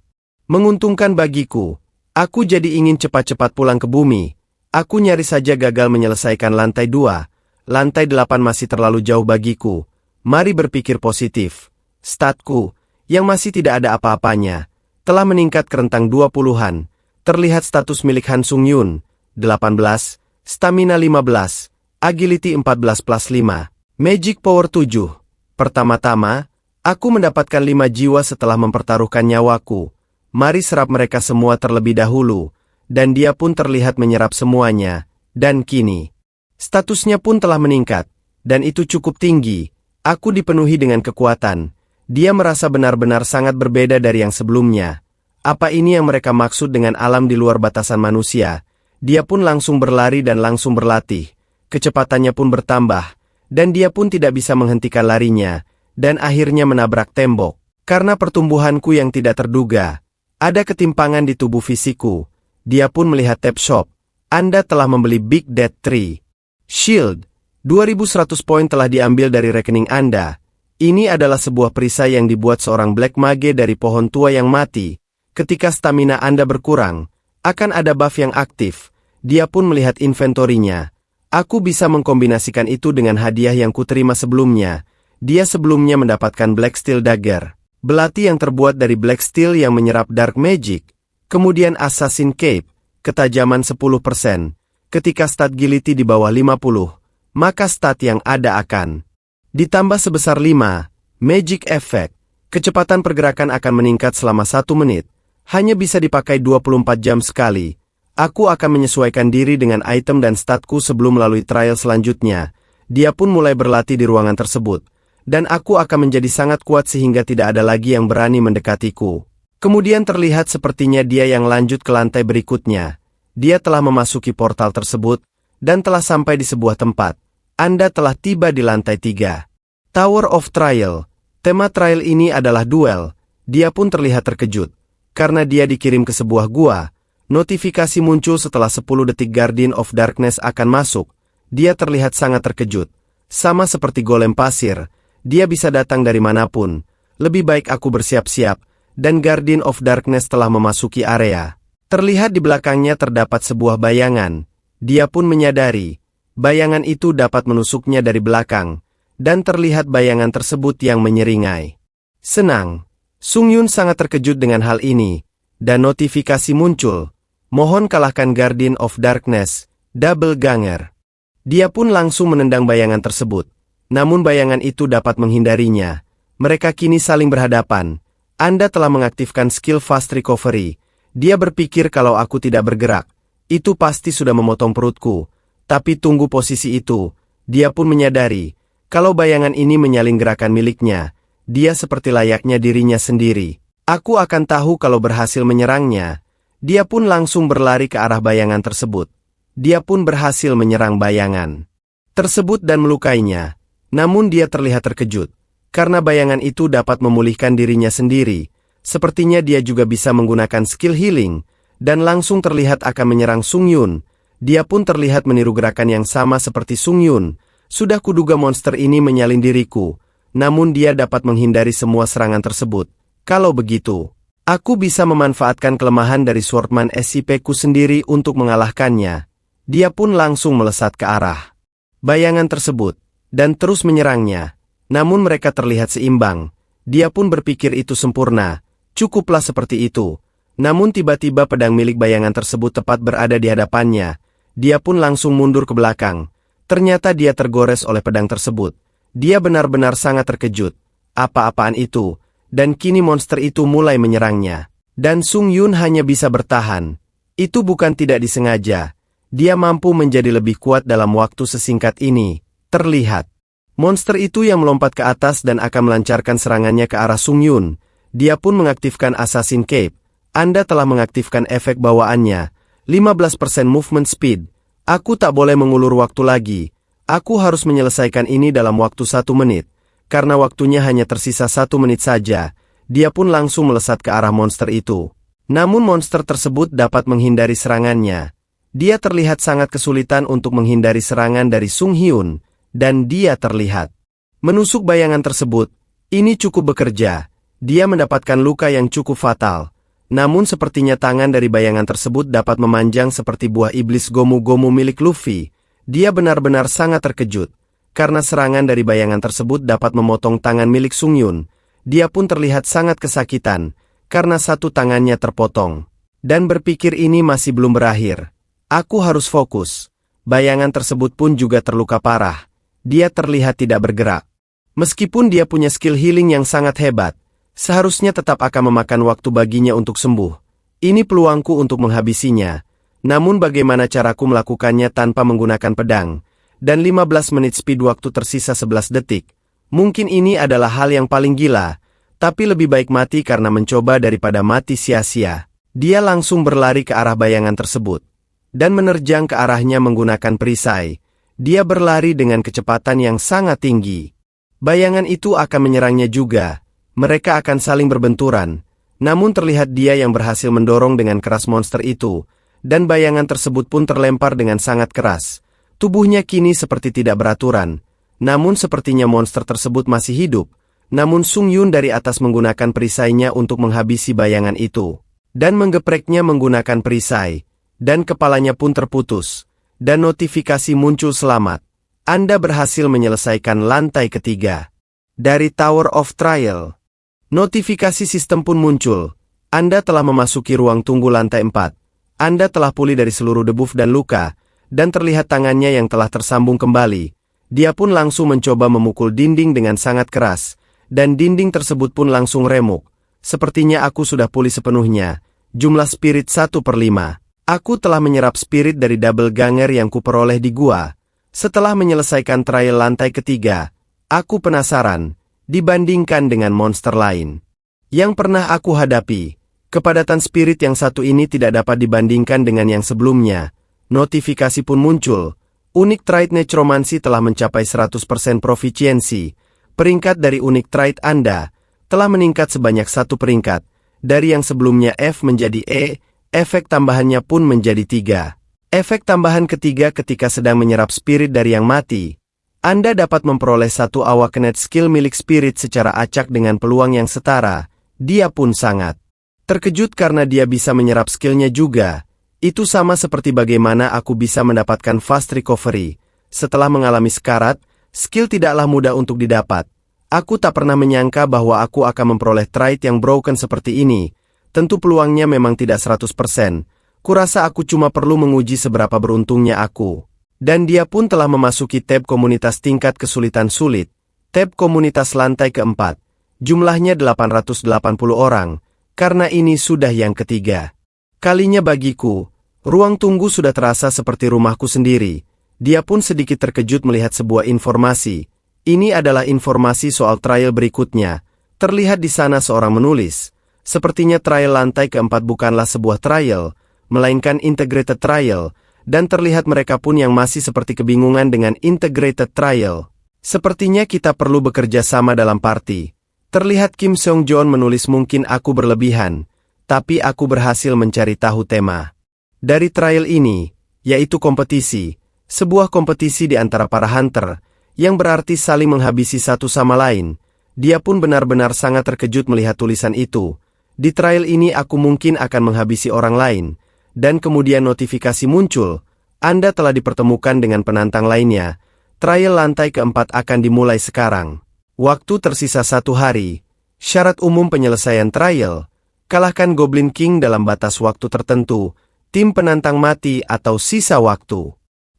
menguntungkan bagiku. Aku jadi ingin cepat-cepat pulang ke bumi. Aku nyaris saja gagal menyelesaikan lantai 2. Lantai 8 masih terlalu jauh bagiku. Mari berpikir positif. Statku, yang masih tidak ada apa-apanya, telah meningkat ke rentang 20-an. Terlihat status milik Han Sung Yun, 18, Stamina 15, Agility 14+5, Magic Power 7. Pertama-tama, aku mendapatkan 5 jiwa setelah mempertaruhkan nyawaku. Mari serap mereka semua terlebih dahulu, dan dia pun terlihat menyerap semuanya, dan kini statusnya pun telah meningkat, dan itu cukup tinggi. Aku dipenuhi dengan kekuatan. Dia merasa benar-benar sangat berbeda dari yang sebelumnya. Apa ini yang mereka maksud dengan alam di luar batasan manusia? Dia pun langsung berlari dan langsung berlatih. Kecepatannya pun bertambah, dan dia pun tidak bisa menghentikan larinya, dan akhirnya menabrak tembok. Karena pertumbuhanku yang tidak terduga, ada ketimpangan di tubuh fisikku. Dia pun melihat tab shop. Anda telah membeli Big Dead Tree Shield. 2100 poin telah diambil dari rekening Anda. Ini adalah sebuah perisai yang dibuat seorang Black Mage dari pohon tua yang mati. Ketika stamina Anda berkurang, akan ada buff yang aktif. Dia pun melihat inventorinya. Aku bisa mengkombinasikan itu dengan hadiah yang kuterima sebelumnya. Dia sebelumnya mendapatkan Black Steel Dagger, belati yang terbuat dari Black Steel yang menyerap Dark Magic. Kemudian Assassin Cape, ketajaman 10%. Ketika stat Agility di bawah 50, maka stat yang ada akan ditambah sebesar 5. Magic Effect, kecepatan pergerakan akan meningkat selama 1 menit. Hanya bisa dipakai 24 jam sekali. Aku akan menyesuaikan diri dengan item dan statku sebelum melalui trial selanjutnya. Dia pun mulai berlatih di ruangan tersebut. Dan aku akan menjadi sangat kuat sehingga tidak ada lagi yang berani mendekatiku. Kemudian terlihat sepertinya dia yang lanjut ke lantai berikutnya. Dia telah memasuki portal tersebut, dan telah sampai di sebuah tempat. Anda telah tiba di lantai 3. Tower of Trial. Tema trial ini adalah duel. Dia pun terlihat terkejut. Karena dia dikirim ke sebuah gua, notifikasi muncul setelah 10 detik Guardian of Darkness akan masuk. Dia terlihat sangat terkejut. Sama seperti golem pasir, dia bisa datang dari manapun. Lebih baik aku bersiap-siap, dan Guardian of Darkness telah memasuki area. Terlihat di belakangnya terdapat sebuah bayangan. Dia pun menyadari, bayangan itu dapat menusuknya dari belakang, dan terlihat bayangan tersebut yang menyeringai. Senang. Sung Yun sangat terkejut dengan hal ini, dan notifikasi muncul. Mohon kalahkan Guardian of Darkness, Double Ganger. Dia pun langsung menendang bayangan tersebut. Namun bayangan itu dapat menghindarinya. Mereka kini saling berhadapan. Anda telah mengaktifkan skill Fast Recovery. Dia berpikir kalau aku tidak bergerak, itu pasti sudah memotong perutku. Tapi tunggu posisi itu. Dia pun menyadari, kalau bayangan ini menyalin gerakan miliknya, dia seperti layaknya dirinya sendiri. Aku akan tahu kalau berhasil menyerangnya. Dia pun langsung berlari ke arah bayangan tersebut. Dia pun berhasil menyerang bayangan tersebut dan melukainya. Namun dia terlihat terkejut, karena bayangan itu dapat memulihkan dirinya sendiri. Sepertinya dia juga bisa menggunakan skill healing, dan langsung terlihat akan menyerang Sung Yun. Dia pun terlihat meniru gerakan yang sama seperti Sung Yun. Sudah kuduga monster ini menyalin diriku. Namun dia dapat menghindari semua serangan tersebut. Kalau begitu, aku bisa memanfaatkan kelemahan dari Swordman SCP-ku sendiri untuk mengalahkannya. Dia pun langsung melesat ke arah bayangan tersebut, dan terus menyerangnya. Namun mereka terlihat seimbang. Dia pun berpikir itu sempurna. Cukuplah seperti itu. Namun tiba-tiba pedang milik bayangan tersebut tepat berada di hadapannya. Dia pun langsung mundur ke belakang. Ternyata dia tergores oleh pedang tersebut. Dia benar-benar sangat terkejut. Apa-apaan itu? Dan kini monster itu mulai menyerangnya. Dan Sung Yun hanya bisa bertahan. Itu bukan tidak disengaja. Dia mampu menjadi lebih kuat dalam waktu sesingkat ini. Terlihat. Monster itu yang melompat ke atas dan akan melancarkan serangannya ke arah Sung Yun. Dia pun mengaktifkan Assassin Cape. Anda telah mengaktifkan efek bawaannya. 15% movement speed. Aku tak boleh mengulur waktu lagi. Aku harus menyelesaikan ini dalam waktu 1 menit. Karena waktunya hanya tersisa 1 menit saja. dia pun langsung melesat ke arah monster itu. Namun monster tersebut dapat menghindari serangannya. Dia terlihat sangat kesulitan untuk menghindari serangan dari Sung Hyun, dan dia terlihat menusuk bayangan tersebut. Ini cukup bekerja. Dia mendapatkan luka yang cukup fatal. Namun sepertinya tangan dari bayangan tersebut dapat memanjang seperti buah iblis Gomu-Gomu milik Luffy. Dia benar-benar sangat terkejut, karena serangan dari bayangan tersebut dapat memotong tangan milik Sung Hyun. Dia pun terlihat sangat kesakitan, karena satu tangannya terpotong. Dan berpikir ini masih belum berakhir. Aku harus fokus. Bayangan tersebut pun juga terluka parah. Dia terlihat tidak bergerak. Meskipun dia punya skill healing yang sangat hebat, seharusnya tetap akan memakan waktu baginya untuk sembuh. Ini peluangku untuk menghabisinya. Namun bagaimana caraku melakukannya tanpa menggunakan pedang? Dan 15 menit speed waktu tersisa 11 detik. Mungkin ini adalah hal yang paling gila, tapi lebih baik mati karena mencoba daripada mati sia-sia. Dia langsung berlari ke arah bayangan tersebut dan menerjang ke arahnya menggunakan perisai. Dia berlari dengan kecepatan yang sangat tinggi. Bayangan itu akan menyerangnya juga. Mereka akan saling berbenturan. Namun terlihat dia yang berhasil mendorong dengan keras monster itu, dan bayangan tersebut pun terlempar dengan sangat keras. Tubuhnya kini seperti tidak beraturan. Namun sepertinya monster tersebut masih hidup. Namun Sung Hyun dari atas menggunakan perisainya untuk menghabisi bayangan itu, dan menggepreknya menggunakan perisai. Dan kepalanya pun terputus, dan notifikasi muncul selamat. Anda berhasil menyelesaikan lantai ketiga. Dari Tower of Trial, notifikasi sistem pun muncul. Anda telah memasuki ruang tunggu lantai 4. Anda telah pulih dari seluruh debuff dan luka, dan terlihat tangannya yang telah tersambung kembali. Dia pun langsung mencoba memukul dinding dengan sangat keras, dan dinding tersebut pun langsung remuk. Sepertinya aku sudah pulih sepenuhnya. Jumlah spirit 1/5. Aku telah menyerap spirit dari double ganger yang kuperoleh di gua. Setelah menyelesaikan trial lantai ketiga, aku penasaran, dibandingkan dengan monster lain yang pernah aku hadapi. Kepadatan spirit yang satu ini tidak dapat dibandingkan dengan yang sebelumnya. Notifikasi pun muncul. Unik trait necromancy telah mencapai 100% proficiency. Peringkat dari unik trait Anda telah meningkat sebanyak 1 peringkat. Dari yang sebelumnya F menjadi E. Efek tambahannya pun menjadi 3. Efek tambahan ketiga ketika sedang menyerap spirit dari yang mati. Anda dapat memperoleh 1 awakened skill milik spirit secara acak dengan peluang yang setara. Dia pun sangat terkejut karena dia bisa menyerap skillnya juga. Itu sama seperti bagaimana aku bisa mendapatkan fast recovery. Setelah mengalami sekarat, skill tidaklah mudah untuk didapat. Aku tak pernah menyangka bahwa aku akan memperoleh trait yang broken seperti ini. Tentu peluangnya memang tidak 100%. Kurasa aku cuma perlu menguji seberapa beruntungnya aku. Dan dia pun telah memasuki tab komunitas tingkat kesulitan sulit. Tab komunitas lantai keempat. Jumlahnya 880 orang. Karena ini sudah yang ketiga kalinya bagiku. Ruang tunggu sudah terasa seperti rumahku sendiri. Dia pun sedikit terkejut melihat sebuah informasi. Ini adalah informasi soal trial berikutnya. Terlihat di sana seorang menulis. Sepertinya trial lantai keempat bukanlah sebuah trial, melainkan integrated trial, dan terlihat mereka pun yang masih seperti kebingungan dengan integrated trial. Sepertinya kita perlu bekerja sama dalam party. Terlihat Kim Seong Joon menulis mungkin aku berlebihan, tapi aku berhasil mencari tahu tema dari trial ini, yaitu kompetisi, sebuah kompetisi di antara para hunter, yang berarti saling menghabisi satu sama lain. Dia pun benar-benar sangat terkejut melihat tulisan itu. Di trial ini aku mungkin akan menghabisi orang lain, dan kemudian notifikasi muncul, Anda telah dipertemukan dengan penantang lainnya. Trial lantai keempat akan dimulai sekarang. Waktu tersisa 1 hari. Syarat umum penyelesaian trial, kalahkan Goblin King dalam batas waktu tertentu, tim penantang mati atau sisa waktu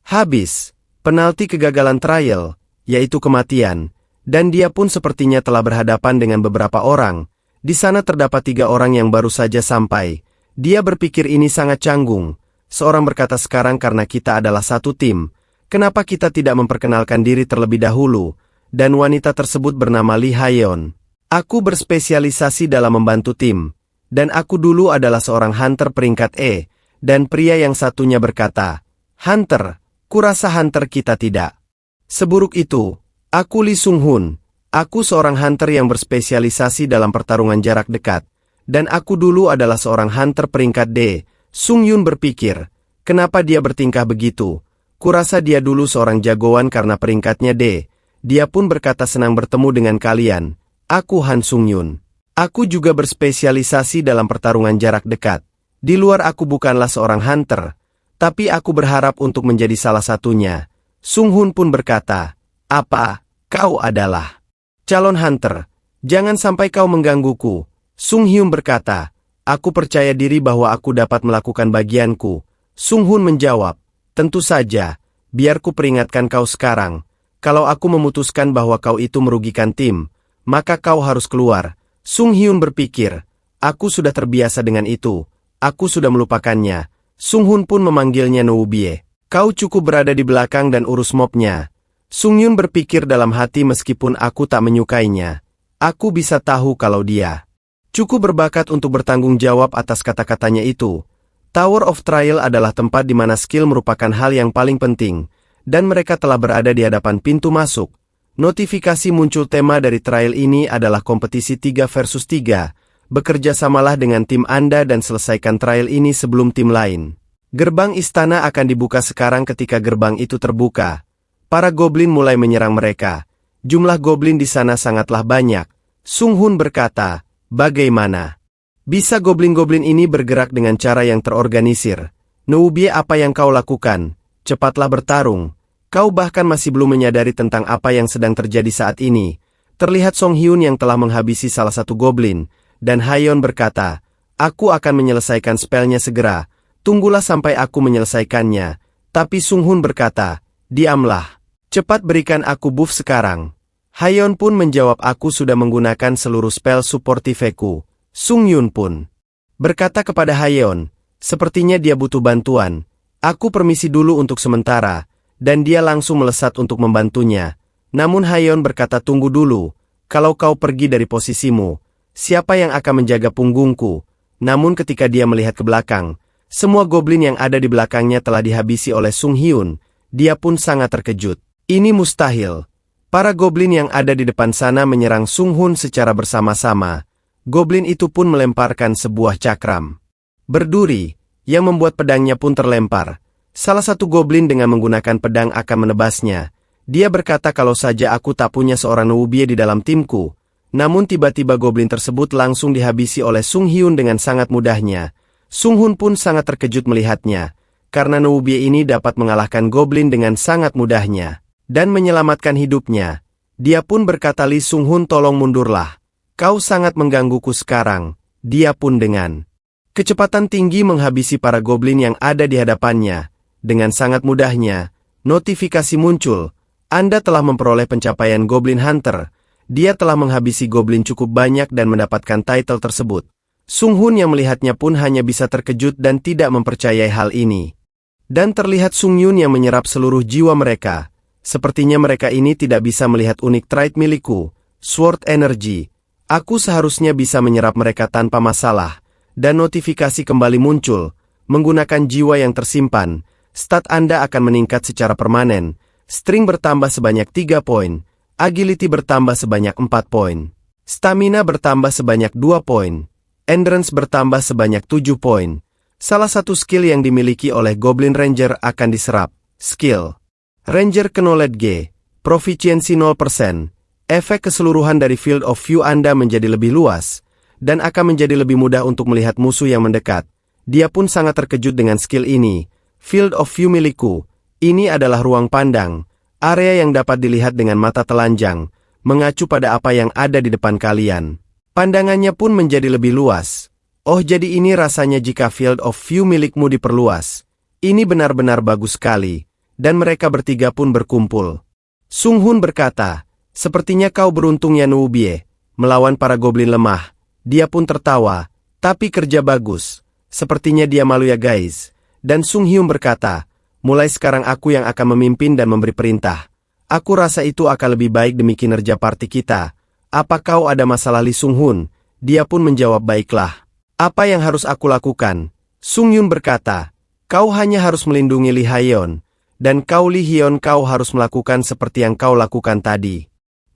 habis, penalti kegagalan trial, yaitu kematian, dan dia pun sepertinya telah berhadapan dengan beberapa orang. Di sana terdapat 3 orang yang baru saja sampai. Dia berpikir ini sangat canggung. Seorang berkata sekarang karena kita adalah satu tim, kenapa kita tidak memperkenalkan diri terlebih dahulu? Dan wanita tersebut bernama Lee Haeon. Aku berspesialisasi dalam membantu tim. Dan aku dulu adalah seorang hunter peringkat E. Dan pria yang satunya berkata, Hunter, kurasa hunter kita tidak seburuk itu. Aku Lee Sung Hun. Aku seorang hunter yang berspesialisasi dalam pertarungan jarak dekat, dan aku dulu adalah seorang hunter peringkat D. Sung Yun berpikir, kenapa dia bertingkah begitu? Kurasa dia dulu seorang jagoan karena peringkatnya D. Dia pun berkata senang bertemu dengan kalian. Aku Han Sung Yun. Aku juga berspesialisasi dalam pertarungan jarak dekat. Di luar aku bukanlah seorang hunter, tapi aku berharap untuk menjadi salah satunya. Sung Hun pun berkata, apa, kau adalah calon hunter? Jangan sampai kau menggangguku. Sung Hyun berkata, aku percaya diri bahwa aku dapat melakukan bagianku. Sung Hun menjawab, tentu saja, biar ku peringatkan kau sekarang. Kalau aku memutuskan bahwa kau itu merugikan tim, maka kau harus keluar. Sung Hyun berpikir, aku sudah terbiasa dengan itu. Aku sudah melupakannya. Sung Hun pun memanggilnya Noubie. Kau cukup berada di belakang dan urus mobnya. Sung Yun berpikir dalam hati meskipun aku tak menyukainya. Aku bisa tahu kalau dia cukup berbakat untuk bertanggung jawab atas kata-katanya itu. Tower of Trial adalah tempat di mana skill merupakan hal yang paling penting, dan mereka telah berada di hadapan pintu masuk. Notifikasi muncul tema dari trial ini adalah kompetisi 3 versus 3. Bekerja samalah dengan tim Anda dan selesaikan trial ini sebelum tim lain. Gerbang istana akan dibuka sekarang. Ketika gerbang itu terbuka, para goblin mulai menyerang mereka. Jumlah goblin di sana sangatlah banyak. Sung Hun berkata, bagaimana bisa goblin-goblin ini bergerak dengan cara yang terorganisir? Noubie, apa yang kau lakukan? Cepatlah bertarung. Kau bahkan masih belum menyadari tentang apa yang sedang terjadi saat ini. Terlihat Song Hyun yang telah menghabisi salah satu goblin, dan Hayeon berkata, aku akan menyelesaikan spellnya segera. Tunggulah sampai aku menyelesaikannya. Tapi Sung Hun berkata, diamlah. Cepat berikan aku buff sekarang. Hayeon pun menjawab, aku sudah menggunakan seluruh spell supportiveku. Sung Yun pun berkata kepada Hayeon, sepertinya dia butuh bantuan. Aku permisi dulu untuk sementara, dan dia langsung melesat untuk membantunya. Namun Hayeon berkata, tunggu dulu, kalau kau pergi dari posisimu, siapa yang akan menjaga punggungku? Namun ketika dia melihat ke belakang, semua goblin yang ada di belakangnya telah dihabisi oleh Sung Hyun. Dia pun sangat terkejut. Ini mustahil. Para goblin yang ada di depan sana menyerang Sung Hun secara bersama-sama. Goblin itu pun melemparkan sebuah cakram berduri, yang membuat pedangnya pun terlempar. Salah satu goblin dengan menggunakan pedang akan menebasnya. Dia berkata, kalau saja aku tak punya seorang Noubie di dalam timku. Namun tiba-tiba goblin tersebut langsung dihabisi oleh Sung Hyun dengan sangat mudahnya. Sung Hun pun sangat terkejut melihatnya, karena Noubie ini dapat mengalahkan goblin dengan sangat mudahnya dan menyelamatkan hidupnya. Dia pun berkata, Li Sung Hun, tolong mundurlah. Kau sangat menggangguku sekarang. Dia pun dengan kecepatan tinggi menghabisi para goblin yang ada di hadapannya. Dengan sangat mudahnya, notifikasi muncul. Anda telah memperoleh pencapaian Goblin Hunter. Dia telah menghabisi goblin cukup banyak dan mendapatkan title tersebut. Sung Hun yang melihatnya pun hanya bisa terkejut dan tidak mempercayai hal ini. Dan terlihat Sung Yun yang menyerap seluruh jiwa mereka. Sepertinya mereka ini tidak bisa melihat unik trait milikku, Sword Energy. Aku seharusnya bisa menyerap mereka tanpa masalah. Dan notifikasi kembali muncul. Menggunakan jiwa yang tersimpan, stat Anda akan meningkat secara permanen. String bertambah sebanyak 3 poin. Agility bertambah sebanyak 4 poin. Stamina bertambah sebanyak 2 poin. Endurance bertambah sebanyak 7 poin. Salah satu skill yang dimiliki oleh Goblin Ranger akan diserap. Skill Ranger Knowledge G. Proficiency 0%. Efek keseluruhan dari Field of View Anda menjadi lebih luas, dan akan menjadi lebih mudah untuk melihat musuh yang mendekat. Dia pun sangat terkejut dengan skill ini. Field of View milikku. Ini adalah ruang pandang. Area yang dapat dilihat dengan mata telanjang, mengacu pada apa yang ada di depan kalian. Pandangannya pun menjadi lebih luas. Oh, jadi ini rasanya jika Field of View milikmu diperluas. Ini benar-benar bagus sekali. Dan mereka bertiga pun berkumpul. Sung Hun berkata, sepertinya kau beruntung ya Noubie, melawan para goblin lemah. Dia pun tertawa, tapi kerja bagus. Sepertinya dia malu ya guys. Dan Sung Hyun berkata, mulai sekarang aku yang akan memimpin dan memberi perintah. Aku rasa itu akan lebih baik demi kinerja party kita. Apa kau ada masalah Li Sung Hun? Dia pun menjawab, baiklah. Apa yang harus aku lakukan? Sung Yun berkata, kau hanya harus melindungi Li Hayeon. Dan kau Li Hyun, kau harus melakukan seperti yang kau lakukan tadi.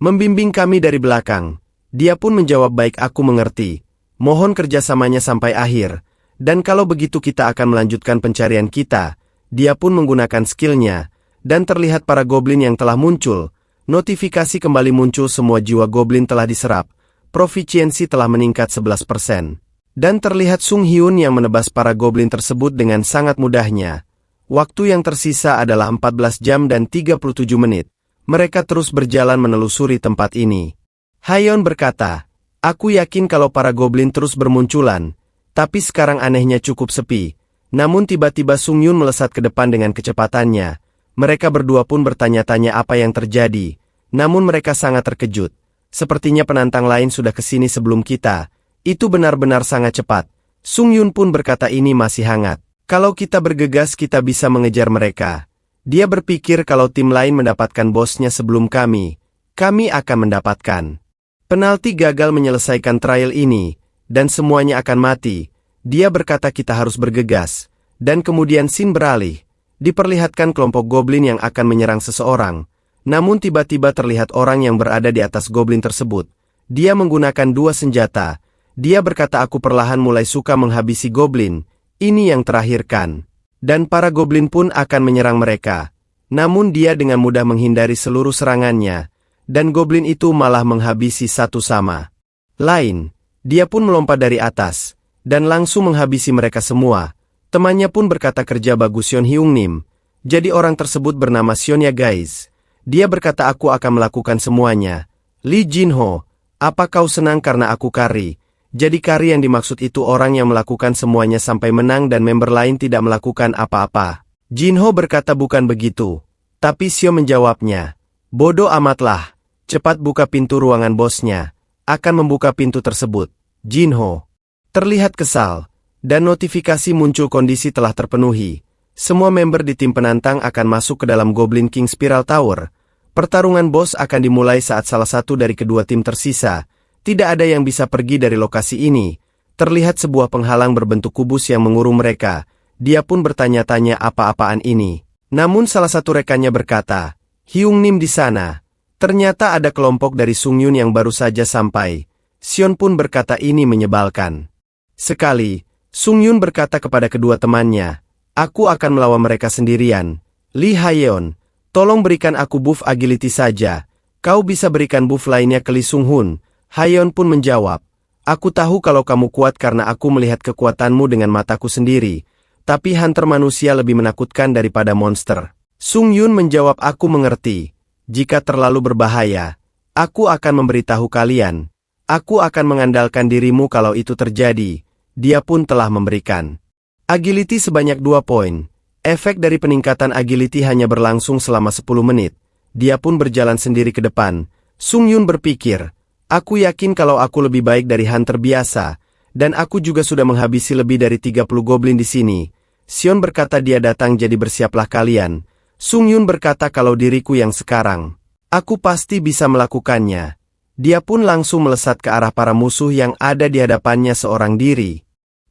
Membimbing kami dari belakang. Dia pun menjawab, baik, aku mengerti. Mohon kerjasamanya sampai akhir. Dan kalau begitu kita akan melanjutkan pencarian kita. Dia pun menggunakan skillnya. Dan terlihat para goblin yang telah muncul. Notifikasi kembali muncul, semua jiwa goblin telah diserap. Profisiensi telah meningkat 11%. Dan terlihat Sung Hyun yang menebas para goblin tersebut dengan sangat mudahnya. Waktu yang tersisa adalah 14 jam dan 37 menit. Mereka terus berjalan menelusuri tempat ini. Hayeon berkata, aku yakin kalau para goblin terus bermunculan, tapi sekarang anehnya cukup sepi. Namun tiba-tiba Sung Hyun melesat ke depan dengan kecepatannya. Mereka berdua pun bertanya-tanya apa yang terjadi. Namun mereka sangat terkejut. Sepertinya penantang lain sudah kesini sebelum kita. Itu benar-benar sangat cepat. Sung Hyun pun berkata, ini masih hangat. Kalau kita bergegas kita bisa mengejar mereka. Dia berpikir kalau tim lain mendapatkan bosnya sebelum kami akan mendapatkan. Penalti gagal menyelesaikan trial ini, dan semuanya akan mati. Dia berkata kita harus bergegas, dan kemudian scene beralih. Diperlihatkan kelompok goblin yang akan menyerang seseorang. Namun tiba-tiba terlihat orang yang berada di atas goblin tersebut. Dia menggunakan 2 senjata. Dia berkata, aku perlahan mulai suka menghabisi goblin. Ini yang terakhir kan. Dan para goblin pun akan menyerang mereka. Namun dia dengan mudah menghindari seluruh serangannya. Dan goblin itu malah menghabisi satu sama lain. Dia pun melompat dari atas, dan langsung menghabisi mereka semua. Temannya pun berkata, kerja bagus Sion Hyung Nim. Jadi orang tersebut bernama Sion ya guys. Dia berkata, aku akan melakukan semuanya. Lee Jin-ho, apa kau senang karena aku carry? Jadi carry yang dimaksud itu orang yang melakukan semuanya sampai menang dan member lain tidak melakukan apa-apa. Jin-ho berkata, bukan begitu. Tapi Sion menjawabnya, bodoh amatlah. Cepat buka pintu ruangan bosnya. Akan membuka pintu tersebut. Jin-ho terlihat kesal. Dan notifikasi muncul, kondisi telah terpenuhi. Semua member di tim penantang akan masuk ke dalam Goblin King Spiral Tower. Pertarungan bos akan dimulai saat salah satu dari kedua tim tersisa. Tidak ada yang bisa pergi dari lokasi ini. Terlihat sebuah penghalang berbentuk kubus yang mengurung mereka. Dia pun bertanya-tanya apa-apaan ini. Namun salah satu rekannya berkata, Hyung Nim di sana. Ternyata ada kelompok dari Sung Hyun yang baru saja sampai. Sion pun berkata, ini menyebalkan sekali. Sung Hyun berkata kepada kedua temannya, aku akan melawan mereka sendirian. Lee Hayeon, tolong berikan aku buff agility saja. Kau bisa berikan buff lainnya ke Lee Sung Hun. Hayeon pun menjawab, aku tahu kalau kamu kuat karena aku melihat kekuatanmu dengan mataku sendiri. Tapi hunter manusia lebih menakutkan daripada monster. Sung Hyun menjawab, aku mengerti. Jika terlalu berbahaya, aku akan memberitahu kalian. Aku akan mengandalkan dirimu kalau itu terjadi. Dia pun telah memberikan agility sebanyak 2 poin. Efek dari peningkatan agility hanya berlangsung selama 10 menit. Dia pun berjalan sendiri ke depan. Sung Hyun berpikir, aku yakin kalau aku lebih baik dari hunter biasa. Dan aku juga sudah menghabisi lebih dari 30 goblin di sini. Sion berkata, dia datang jadi bersiaplah kalian. Sung Hyun berkata, kalau diriku yang sekarang, aku pasti bisa melakukannya. Dia pun langsung melesat ke arah para musuh yang ada di hadapannya seorang diri.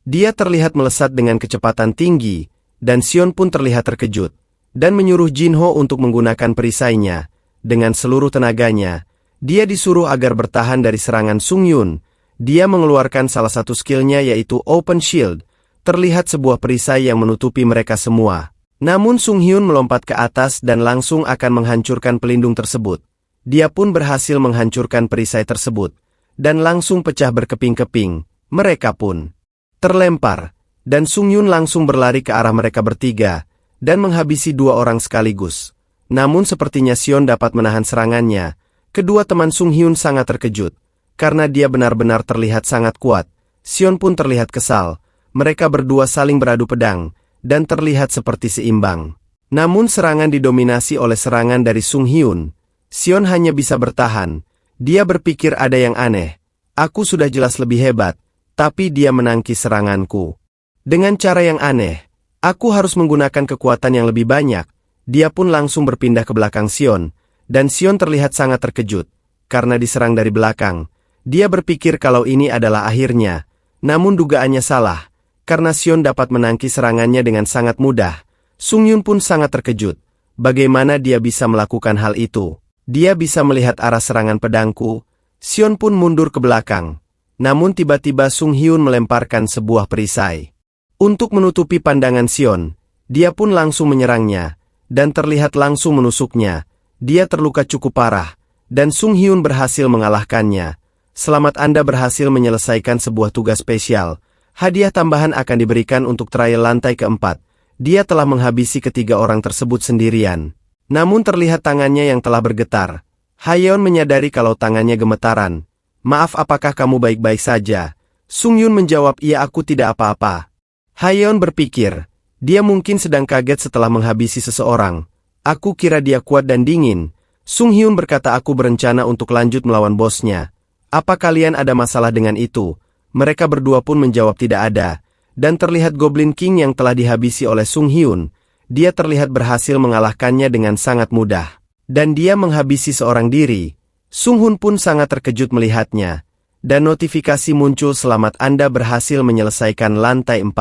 Dia terlihat melesat dengan kecepatan tinggi, dan Sion pun terlihat terkejut, dan menyuruh Jin-ho untuk menggunakan perisainya. Dengan seluruh tenaganya, dia disuruh agar bertahan dari serangan Sung Hyun. Dia mengeluarkan salah satu skillnya yaitu Open Shield. Terlihat sebuah perisai yang menutupi mereka semua. Namun Sung Hyun melompat ke atas dan langsung akan menghancurkan pelindung tersebut. Dia pun berhasil menghancurkan perisai tersebut, dan langsung pecah berkeping-keping. Mereka pun terlempar, dan Sung Hyun langsung berlari ke arah mereka bertiga, dan menghabisi 2 orang sekaligus. Namun sepertinya Sion dapat menahan serangannya. Kedua teman Sung Hyun sangat terkejut, karena dia benar-benar terlihat sangat kuat. Sion pun terlihat kesal. Mereka berdua saling beradu pedang, dan terlihat seperti seimbang. Namun serangan didominasi oleh serangan dari Sung Hyun. Sion hanya bisa bertahan. Dia berpikir ada yang aneh. Aku sudah jelas lebih hebat, tapi dia menangkis seranganku dengan cara yang aneh. Aku harus menggunakan kekuatan yang lebih banyak. Dia pun langsung berpindah ke belakang Sion, dan Sion terlihat sangat terkejut, karena diserang dari belakang. Dia berpikir kalau ini adalah akhirnya. Namun dugaannya salah. Karena Sion dapat menangkis serangannya dengan sangat mudah, Sung Hyun pun sangat terkejut. Bagaimana dia bisa melakukan hal itu? Dia bisa melihat arah serangan pedangku. Sion pun mundur ke belakang. Namun tiba-tiba Sung Hyun melemparkan sebuah perisai. Untuk menutupi pandangan Sion, dia pun langsung menyerangnya, dan terlihat langsung menusuknya. Dia terluka cukup parah, dan Sung Hyun berhasil mengalahkannya. Selamat Anda berhasil menyelesaikan sebuah tugas spesial. Hadiah tambahan akan diberikan untuk trial lantai keempat. Dia telah menghabisi ketiga orang tersebut sendirian. Namun terlihat tangannya yang telah bergetar. Hayeon menyadari kalau tangannya gemetaran. Maaf, apakah kamu baik-baik saja? Sung Hyun menjawab, iya, aku tidak apa-apa. Hayeon berpikir, dia mungkin sedang kaget setelah menghabisi seseorang. Aku kira dia kuat dan dingin. Sung Hyun berkata, aku berencana untuk lanjut melawan bosnya. Apa kalian ada masalah dengan itu? Mereka berdua pun menjawab tidak ada. Dan terlihat Goblin King yang telah dihabisi oleh Sung Hyun. Dia terlihat berhasil mengalahkannya dengan sangat mudah. Dan dia menghabisi seorang diri. Sung Hyun pun sangat terkejut melihatnya. Dan notifikasi muncul, selamat Anda berhasil menyelesaikan lantai 4.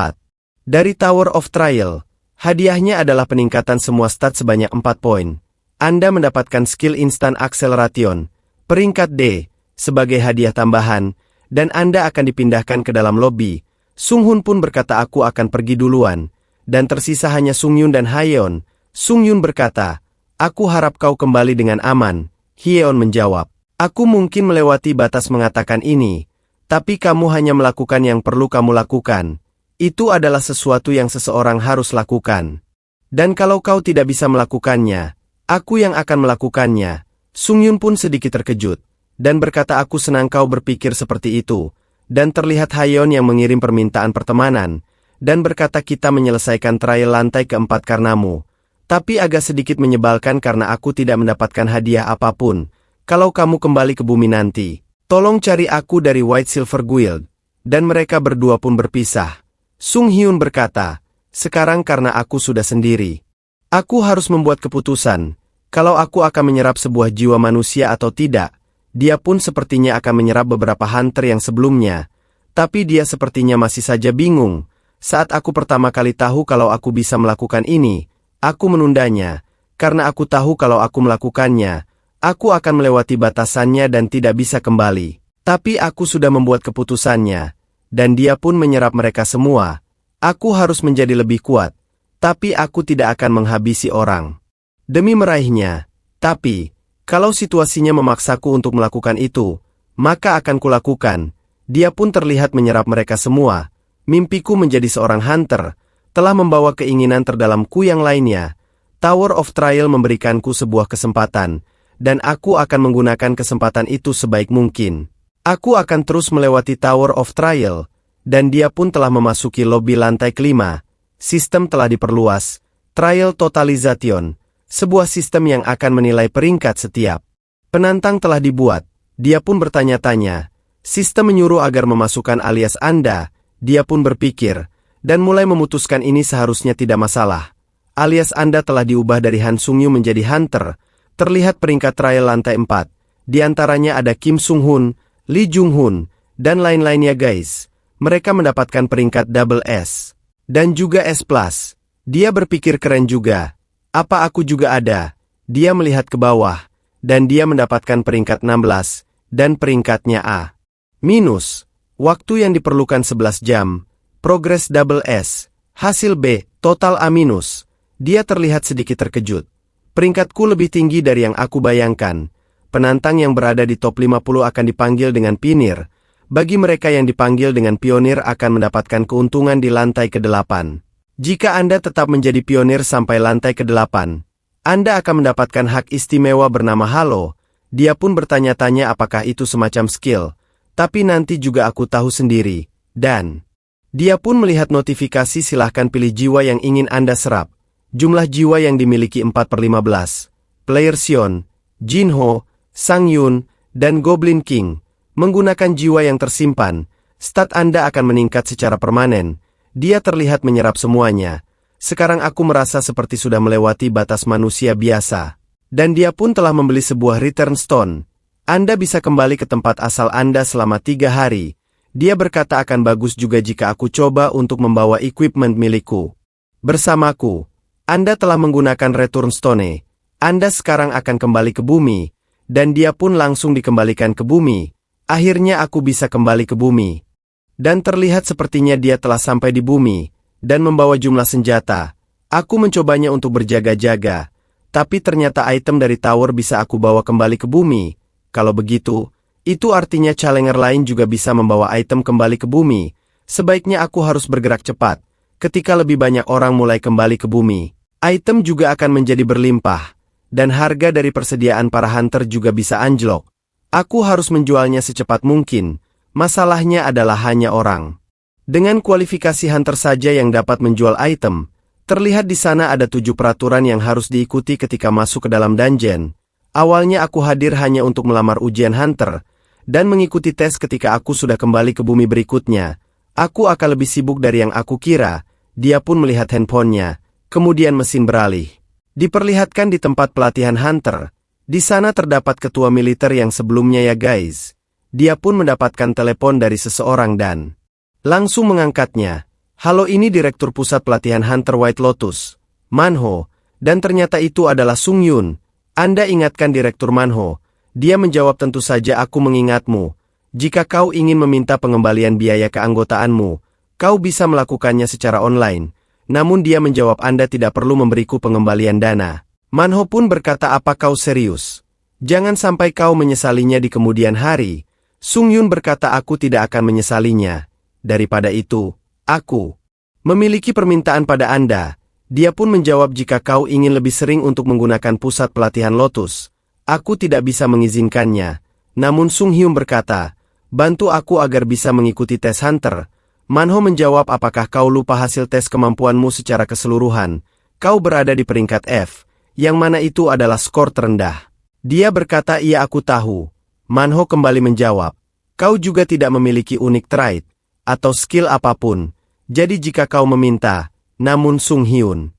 Dari Tower of Trial, hadiahnya adalah peningkatan semua stat sebanyak 4 poin. Anda mendapatkan skill instant acceleration, peringkat D, sebagai hadiah tambahan, dan Anda akan dipindahkan ke dalam lobi. Sung Hyun pun berkata, aku akan pergi duluan, dan tersisa hanya Sung Hyun dan Hayeon. Sung Hyun berkata, aku harap kau kembali dengan aman. Hayeon menjawab, aku mungkin melewati batas mengatakan ini, tapi kamu hanya melakukan yang perlu kamu lakukan. Itu adalah sesuatu yang seseorang harus lakukan. Dan kalau kau tidak bisa melakukannya, aku yang akan melakukannya. Sung Hyun pun sedikit terkejut, dan berkata, aku senang kau berpikir seperti itu. Dan terlihat Hayeon yang mengirim permintaan pertemanan, dan berkata, kita menyelesaikan trial lantai keempat karenamu. Tapi agak sedikit menyebalkan karena aku tidak mendapatkan hadiah apapun. Kalau kamu kembali ke bumi nanti, tolong cari aku dari White Silver Guild. Dan mereka berdua pun berpisah. Sung Hyun berkata, sekarang karena aku sudah sendiri, aku harus membuat keputusan, kalau aku akan menyerap sebuah jiwa manusia atau tidak. Dia pun sepertinya akan menyerap beberapa hunter yang sebelumnya, tapi dia sepertinya masih saja bingung. Saat aku pertama kali tahu kalau aku bisa melakukan ini, aku menundanya, karena aku tahu kalau aku melakukannya, aku akan melewati batasannya dan tidak bisa kembali. Tapi aku sudah membuat keputusannya. Dan dia pun menyerap mereka semua. Aku harus menjadi lebih kuat, tapi aku tidak akan menghabisi orang demi meraihnya. Tapi, kalau situasinya memaksaku untuk melakukan itu, maka akan kulakukan. Dia pun terlihat menyerap mereka semua. Mimpiku menjadi seorang hunter telah membawa keinginan terdalamku yang lainnya. Tower of Trial memberikanku sebuah kesempatan, dan aku akan menggunakan kesempatan itu sebaik mungkin. Aku akan terus melewati Tower of Trial, dan dia pun telah memasuki lobi lantai kelima. Sistem telah diperluas, Trial Totalization, sebuah sistem yang akan menilai peringkat setiap penantang telah dibuat. Dia pun bertanya-tanya, sistem menyuruh agar memasukkan alias Anda. Dia pun berpikir, dan mulai memutuskan ini seharusnya tidak masalah. Alias Anda telah diubah dari Han Sung Yu menjadi Hunter. Terlihat peringkat trial lantai 4. Di antaranya ada Kim Sung Hun, Lee Jung Hun, dan lain-lainnya guys. Mereka mendapatkan peringkat double S. Dan juga S+. Dia berpikir keren juga. Apa aku juga ada? Dia melihat ke bawah. Dan dia mendapatkan peringkat 16. Dan peringkatnya A-. Waktu yang diperlukan 11 jam. Progress double S. Hasil B. Total A-. Dia terlihat sedikit terkejut. Peringkatku lebih tinggi dari yang aku bayangkan. Penantang yang berada di top 50 akan dipanggil dengan pionir. Bagi mereka yang dipanggil dengan pionir akan mendapatkan keuntungan di lantai ke-8. Jika Anda tetap menjadi pionir sampai lantai ke-8, Anda akan mendapatkan hak istimewa bernama Halo. Dia pun bertanya-tanya apakah itu semacam skill. Tapi nanti juga aku tahu sendiri. Dan dia pun melihat notifikasi, silahkan pilih jiwa yang ingin Anda serap. Jumlah jiwa yang dimiliki 4/15. Player Sion, Jinho, Sang Yun, dan Goblin King. Menggunakan jiwa yang tersimpan, stat Anda akan meningkat secara permanen. Dia terlihat menyerap semuanya. Sekarang aku merasa seperti sudah melewati batas manusia biasa. Dan dia pun telah membeli sebuah return stone. Anda bisa kembali ke tempat asal Anda selama 3 hari. Dia berkata akan bagus juga jika aku coba untuk membawa equipment milikku bersamaku. Anda telah menggunakan return stone. Anda sekarang akan kembali ke bumi. dan dia pun langsung dikembalikan ke bumi. Akhirnya aku bisa kembali ke bumi. Dan terlihat sepertinya dia telah sampai di bumi, dan membawa jumlah senjata. Aku mencobanya untuk berjaga-jaga, tapi ternyata item dari tower bisa aku bawa kembali ke bumi. Kalau begitu, itu artinya challenger lain juga bisa membawa item kembali ke bumi. Sebaiknya aku harus bergerak cepat. Ketika lebih banyak orang mulai kembali ke bumi, item juga akan menjadi berlimpah, dan harga dari persediaan para hunter juga bisa anjlok. Aku harus menjualnya secepat mungkin. Masalahnya adalah hanya orang dengan kualifikasi hunter saja yang dapat menjual item. Terlihat di sana ada 7 peraturan yang harus diikuti ketika masuk ke dalam dungeon. Awalnya aku hadir hanya untuk melamar ujian hunter, dan mengikuti tes ketika aku sudah kembali ke bumi berikutnya. Aku akan lebih sibuk dari yang aku kira. Dia pun melihat handphonenya, kemudian mesin beralih. Diperlihatkan di tempat pelatihan hunter. Di sana terdapat ketua militer yang sebelumnya ya guys. Dia pun mendapatkan telepon dari seseorang dan langsung mengangkatnya. Halo, ini Direktur Pusat Pelatihan Hunter White Lotus, Manho, dan ternyata itu adalah Sung Yun. Anda ingatkan Direktur Manho? Dia menjawab, tentu saja aku mengingatmu. Jika kau ingin meminta pengembalian biaya keanggotaanmu, kau bisa melakukannya secara online. Namun dia menjawab, Anda tidak perlu memberiku pengembalian dana. Manho pun berkata, apa kau serius? Jangan sampai kau menyesalinya di kemudian hari. Sung Yun berkata, aku tidak akan menyesalinya. Daripada itu, aku memiliki permintaan pada Anda. Dia pun menjawab, jika kau ingin lebih sering untuk menggunakan pusat pelatihan Lotus, aku tidak bisa mengizinkannya. Namun Sung Hyun berkata, bantu aku agar bisa mengikuti tes hunter. Manho menjawab, apakah kau lupa hasil tes kemampuanmu secara keseluruhan? Kau berada di peringkat F, yang mana itu adalah skor terendah. Dia berkata, iya aku tahu. Manho kembali menjawab, kau juga tidak memiliki unik trait, atau skill apapun. Jadi jika kau meminta, namun Sung Hyun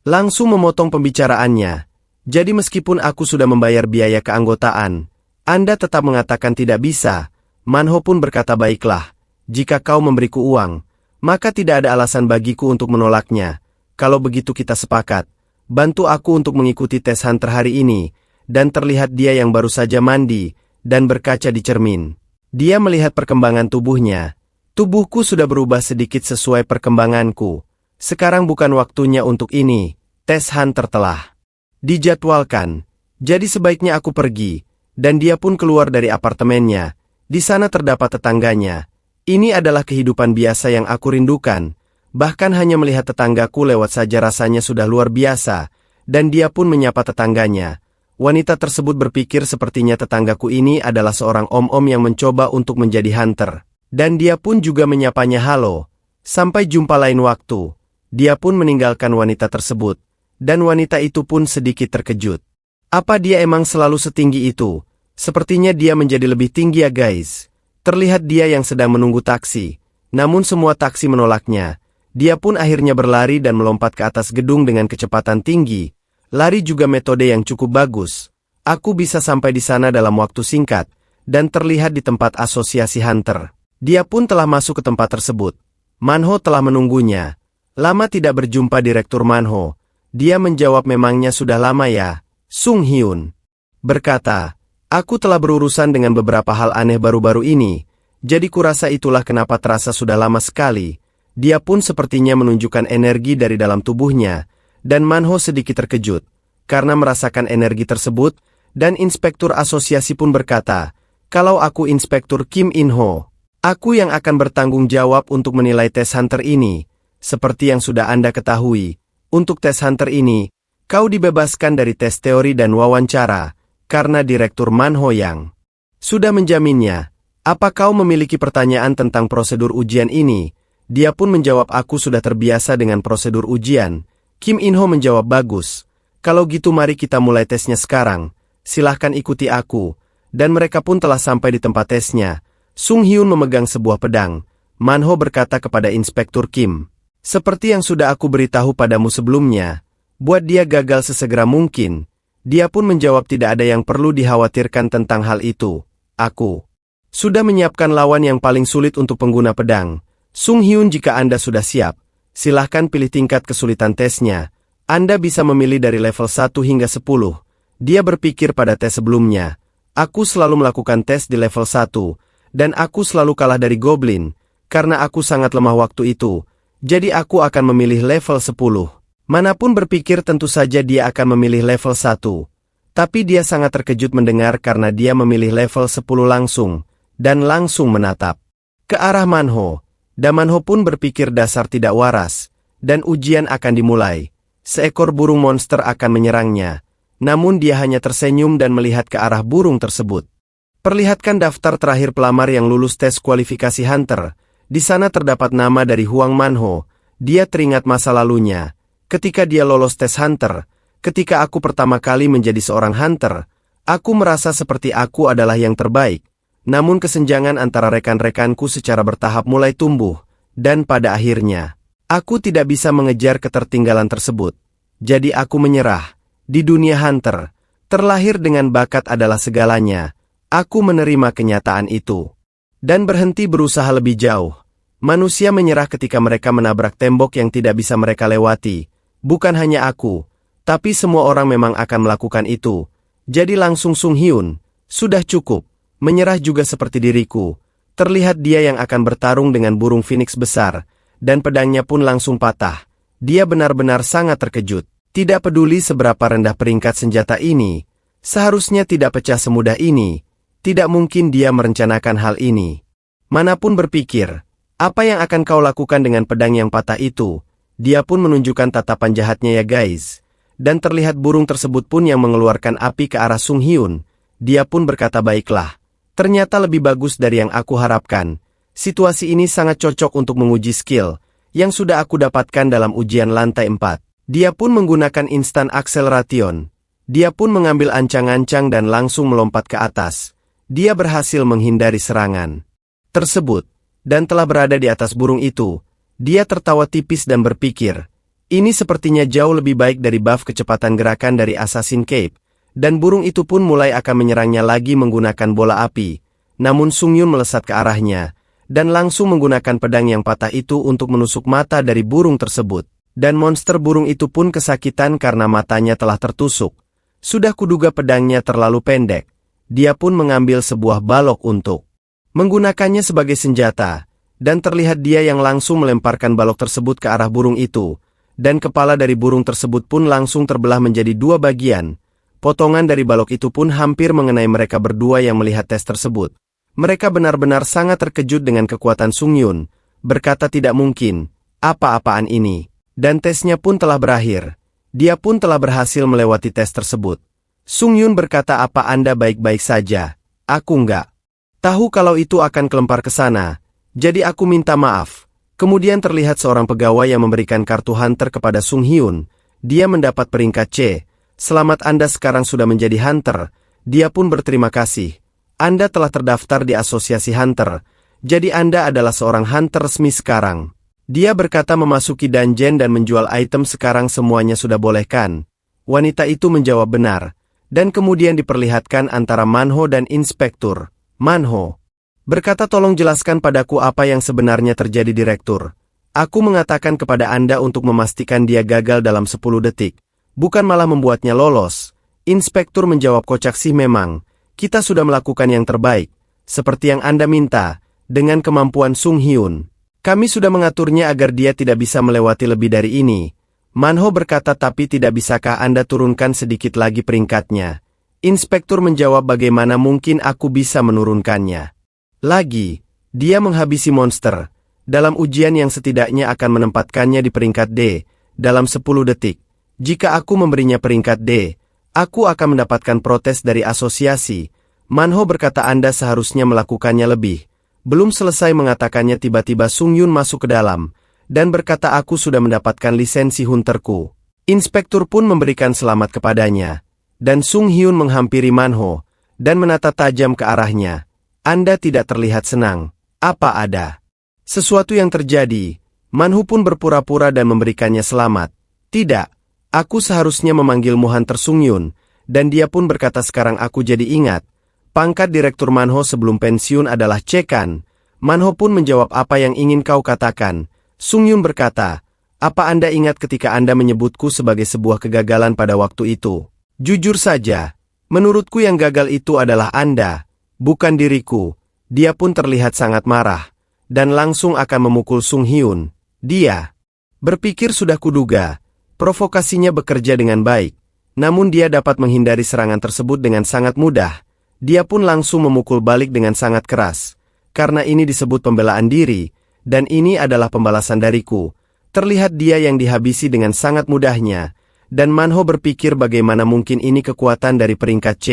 langsung memotong pembicaraannya. Jadi meskipun aku sudah membayar biaya keanggotaan, Anda tetap mengatakan tidak bisa. Manho pun berkata, baiklah. Jika kau memberiku uang, maka tidak ada alasan bagiku untuk menolaknya. Kalau begitu kita sepakat. Bantu aku untuk mengikuti tes hunter hari ini. Dan terlihat dia yang baru saja mandi, dan berkaca di cermin. Dia melihat perkembangan tubuhnya. Tubuhku sudah berubah sedikit sesuai perkembanganku. Sekarang bukan waktunya untuk ini. Tes hunter telah dijadwalkan. Jadi sebaiknya aku pergi. Dan dia pun keluar dari apartemennya. Di sana terdapat tetangganya. Ini adalah kehidupan biasa yang aku rindukan. Bahkan hanya melihat tetanggaku lewat saja rasanya sudah luar biasa. Dan dia pun menyapa tetangganya. Wanita tersebut berpikir sepertinya tetanggaku ini adalah seorang om-om yang mencoba untuk menjadi hunter. Dan dia pun juga menyapanya, halo. Sampai jumpa lain waktu. Dia pun meninggalkan wanita tersebut. Dan wanita itu pun sedikit terkejut. Apa dia emang selalu setinggi itu? Sepertinya dia menjadi lebih tinggi ya guys. Terlihat dia yang sedang menunggu taksi. Namun semua taksi menolaknya. Dia pun akhirnya berlari dan melompat ke atas gedung dengan kecepatan tinggi. Lari juga metode yang cukup bagus. Aku bisa sampai di sana dalam waktu singkat. Dan terlihat di tempat asosiasi hunter. Dia pun telah masuk ke tempat tersebut. Manho telah menunggunya. Lama tidak berjumpa Direktur Manho. Dia menjawab, memangnya sudah lama ya? Sung Hyun berkata, aku telah berurusan dengan beberapa hal aneh baru-baru ini, jadi kurasa itulah kenapa terasa sudah lama sekali. Dia pun sepertinya menunjukkan energi dari dalam tubuhnya, dan Manho sedikit terkejut, karena merasakan energi tersebut, dan Inspektur Asosiasi pun berkata, kalau aku Inspektur Kim In-ho, aku yang akan bertanggung jawab untuk menilai tes hunter ini. Seperti yang sudah Anda ketahui, untuk tes hunter ini, kau dibebaskan dari tes teori dan wawancara, karena Direktur Manho yang sudah menjaminnya. Apa kau memiliki pertanyaan tentang prosedur ujian ini? Dia pun menjawab, aku sudah terbiasa dengan prosedur ujian. Kim In-ho menjawab, bagus. Kalau gitu mari kita mulai tesnya sekarang. Silahkan ikuti aku. Dan mereka pun telah sampai di tempat tesnya. Sung Hyun memegang sebuah pedang. Manho berkata kepada Inspektur Kim, seperti yang sudah aku beritahu padamu sebelumnya, buat dia gagal sesegera mungkin. Dia pun menjawab, tidak ada yang perlu dikhawatirkan tentang hal itu. Aku sudah menyiapkan lawan yang paling sulit untuk pengguna pedang. Sung Hyun, jika Anda sudah siap, silahkan pilih tingkat kesulitan tesnya. Anda bisa memilih dari level 1 hingga 10. Dia berpikir pada tes sebelumnya. Aku selalu melakukan tes di level 1, dan aku selalu kalah dari Goblin, karena aku sangat lemah waktu itu, jadi aku akan memilih level 10. Manapun berpikir tentu saja dia akan memilih level 1. Tapi dia sangat terkejut mendengar karena dia memilih level 10 langsung, dan langsung menatap ke arah Manho. Dan Manho pun berpikir dasar tidak waras, dan ujian akan dimulai. Seekor burung monster akan menyerangnya. Namun dia hanya tersenyum dan melihat ke arah burung tersebut. Perlihatkan daftar terakhir pelamar yang lulus tes kualifikasi Hunter. Di sana terdapat nama dari Huang Manho. Dia teringat masa lalunya. Ketika dia lolos tes Hunter, ketika aku pertama kali menjadi seorang Hunter, aku merasa seperti aku adalah yang terbaik. Namun kesenjangan antara rekan-rekanku secara bertahap mulai tumbuh. Dan pada akhirnya, aku tidak bisa mengejar ketertinggalan tersebut. Jadi aku menyerah. Di dunia Hunter, terlahir dengan bakat adalah segalanya. Aku menerima kenyataan itu. Dan berhenti berusaha lebih jauh. Manusia menyerah ketika mereka menabrak tembok yang tidak bisa mereka lewati. Bukan hanya aku, tapi semua orang memang akan melakukan itu. Jadi langsung Sung Hyun, sudah cukup. Menyerah juga seperti diriku. Terlihat dia yang akan bertarung dengan burung phoenix besar. Dan pedangnya pun langsung patah. Dia benar-benar sangat terkejut. Tidak peduli seberapa rendah peringkat senjata ini, seharusnya tidak pecah semudah ini. Tidak mungkin dia merencanakan hal ini. Manapun berpikir, apa yang akan kau lakukan dengan pedang yang patah itu? Dia pun menunjukkan tatapan jahatnya ya guys. Dan terlihat burung tersebut pun yang mengeluarkan api ke arah Sung Hyun. Dia pun berkata baiklah. Ternyata lebih bagus dari yang aku harapkan. Situasi ini sangat cocok untuk menguji skill yang sudah aku dapatkan dalam ujian lantai 4. Dia pun menggunakan instant acceleration. Dia pun mengambil ancang-ancang dan langsung melompat ke atas. Dia berhasil menghindari serangan tersebut, dan telah berada di atas burung itu. Dia tertawa tipis dan berpikir, ini sepertinya jauh lebih baik dari buff kecepatan gerakan dari Assassin Cape, dan burung itu pun mulai akan menyerangnya lagi menggunakan bola api. Namun Sung Hyun melesat ke arahnya, dan langsung menggunakan pedang yang patah itu untuk menusuk mata dari burung tersebut. Dan monster burung itu pun kesakitan karena matanya telah tertusuk. Sudah kuduga pedangnya terlalu pendek. Dia pun mengambil sebuah balok untuk menggunakannya sebagai senjata. Dan terlihat dia yang langsung melemparkan balok tersebut ke arah burung itu. Dan kepala dari burung tersebut pun langsung terbelah menjadi 2 bagian. Potongan dari balok itu pun hampir mengenai mereka berdua yang melihat tes tersebut. Mereka benar-benar sangat terkejut dengan kekuatan Sung Hyun. Berkata tidak mungkin, apa-apaan ini. Dan tesnya pun telah berakhir. Dia pun telah berhasil melewati tes tersebut. Sung Hyun berkata apa Anda baik-baik saja? Aku enggak tahu kalau itu akan kelempar ke sana. Jadi aku minta maaf. Kemudian terlihat seorang pegawai yang memberikan kartu Hunter kepada Sung Hyun. Dia mendapat peringkat C. Selamat Anda sekarang sudah menjadi Hunter. Dia pun berterima kasih. Anda telah terdaftar di asosiasi Hunter. Jadi Anda adalah seorang Hunter resmi sekarang. Dia berkata memasuki dungeon dan menjual item sekarang semuanya sudah boleh kan? Wanita itu menjawab benar. Dan kemudian diperlihatkan antara Manho dan Inspektur. Manho berkata tolong jelaskan padaku apa yang sebenarnya terjadi Direktur. Aku mengatakan kepada Anda untuk memastikan dia gagal dalam 10 detik. Bukan malah membuatnya lolos. Inspektur menjawab kocak sih memang. Kita sudah melakukan yang terbaik. Seperti yang Anda minta. Dengan kemampuan Sung Hyun. Kami sudah mengaturnya agar dia tidak bisa melewati lebih dari ini. Manho berkata tapi tidak bisakah Anda turunkan sedikit lagi peringkatnya? Inspektur menjawab bagaimana mungkin aku bisa menurunkannya. Lagi, dia menghabisi monster. Dalam ujian yang setidaknya akan menempatkannya di peringkat D, dalam 10 detik. Jika aku memberinya peringkat D, aku akan mendapatkan protes dari asosiasi. Manho berkata Anda seharusnya melakukannya lebih. Belum selesai mengatakannya tiba-tiba Sung Hyun masuk ke dalam, dan berkata aku sudah mendapatkan lisensi hunterku. Inspektur pun memberikan selamat kepadanya, dan Sung Hyun menghampiri Manho, dan menatap tajam ke arahnya. Anda tidak terlihat senang. Apa ada sesuatu yang terjadi? Manho pun berpura-pura dan memberikannya selamat. Tidak, aku seharusnya memanggilmu Hunter Sung Hyun, dan dia pun berkata sekarang aku jadi ingat. Pangkat Direktur Manho sebelum pensiun adalah cekan. Manho pun menjawab apa yang ingin kau katakan. Sung Hyun berkata, apa Anda ingat ketika Anda menyebutku sebagai sebuah kegagalan pada waktu itu? Jujur saja, Menurutku yang gagal itu adalah Anda, bukan diriku. Dia pun terlihat sangat marah, dan langsung akan memukul Sung Hyun. Dia berpikir sudah kuduga, provokasinya bekerja dengan baik, namun dia dapat menghindari serangan tersebut dengan sangat mudah. Dia pun langsung memukul balik dengan sangat keras, karena ini disebut pembelaan diri, dan ini adalah pembalasan dariku. Terlihat dia yang dihabisi dengan sangat mudahnya, dan Manho berpikir bagaimana mungkin ini kekuatan dari peringkat C.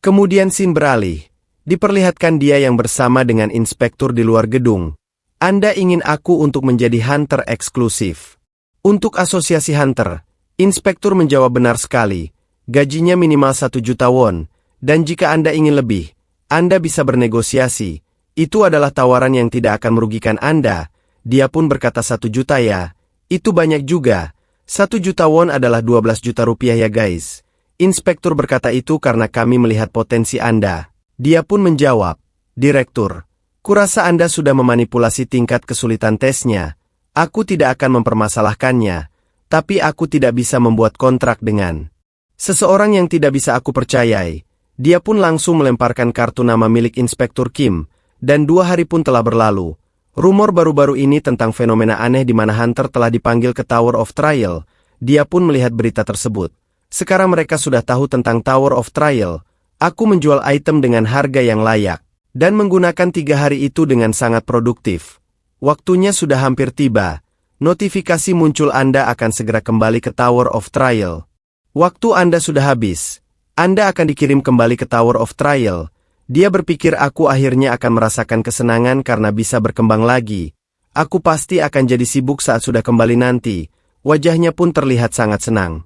Kemudian scene beralih. Diperlihatkan dia yang bersama dengan inspektur di luar gedung. Anda ingin aku untuk menjadi hunter eksklusif. Untuk asosiasi hunter, inspektur menjawab benar sekali. Gajinya minimal 1 juta won, dan jika Anda ingin lebih, Anda bisa bernegosiasi. Itu adalah tawaran yang tidak akan merugikan Anda. Dia pun berkata 1 juta ya. Itu banyak juga. 1 juta won adalah 12 juta rupiah ya guys. Inspektur berkata itu karena kami melihat potensi Anda. Dia pun menjawab, Direktur, kurasa Anda sudah memanipulasi tingkat kesulitan tesnya. Aku tidak akan mempermasalahkannya, tapi aku tidak bisa membuat kontrak dengan seseorang yang tidak bisa aku percayai. Dia pun langsung melemparkan kartu nama milik Inspektur Kim, dan 2 hari pun telah berlalu. Rumor baru-baru ini tentang fenomena aneh di mana Hunter telah dipanggil ke Tower of Trial. Dia pun melihat berita tersebut. Sekarang mereka sudah tahu tentang Tower of Trial. Aku menjual item dengan harga yang layak, dan menggunakan 3 hari itu dengan sangat produktif. Waktunya sudah hampir tiba. Notifikasi muncul Anda akan segera kembali ke Tower of Trial. Waktu Anda sudah habis. Anda akan dikirim kembali ke Tower of Trial. Dia berpikir aku akhirnya akan merasakan kesenangan karena bisa berkembang lagi. Aku pasti akan jadi sibuk saat sudah kembali nanti. Wajahnya pun terlihat sangat senang.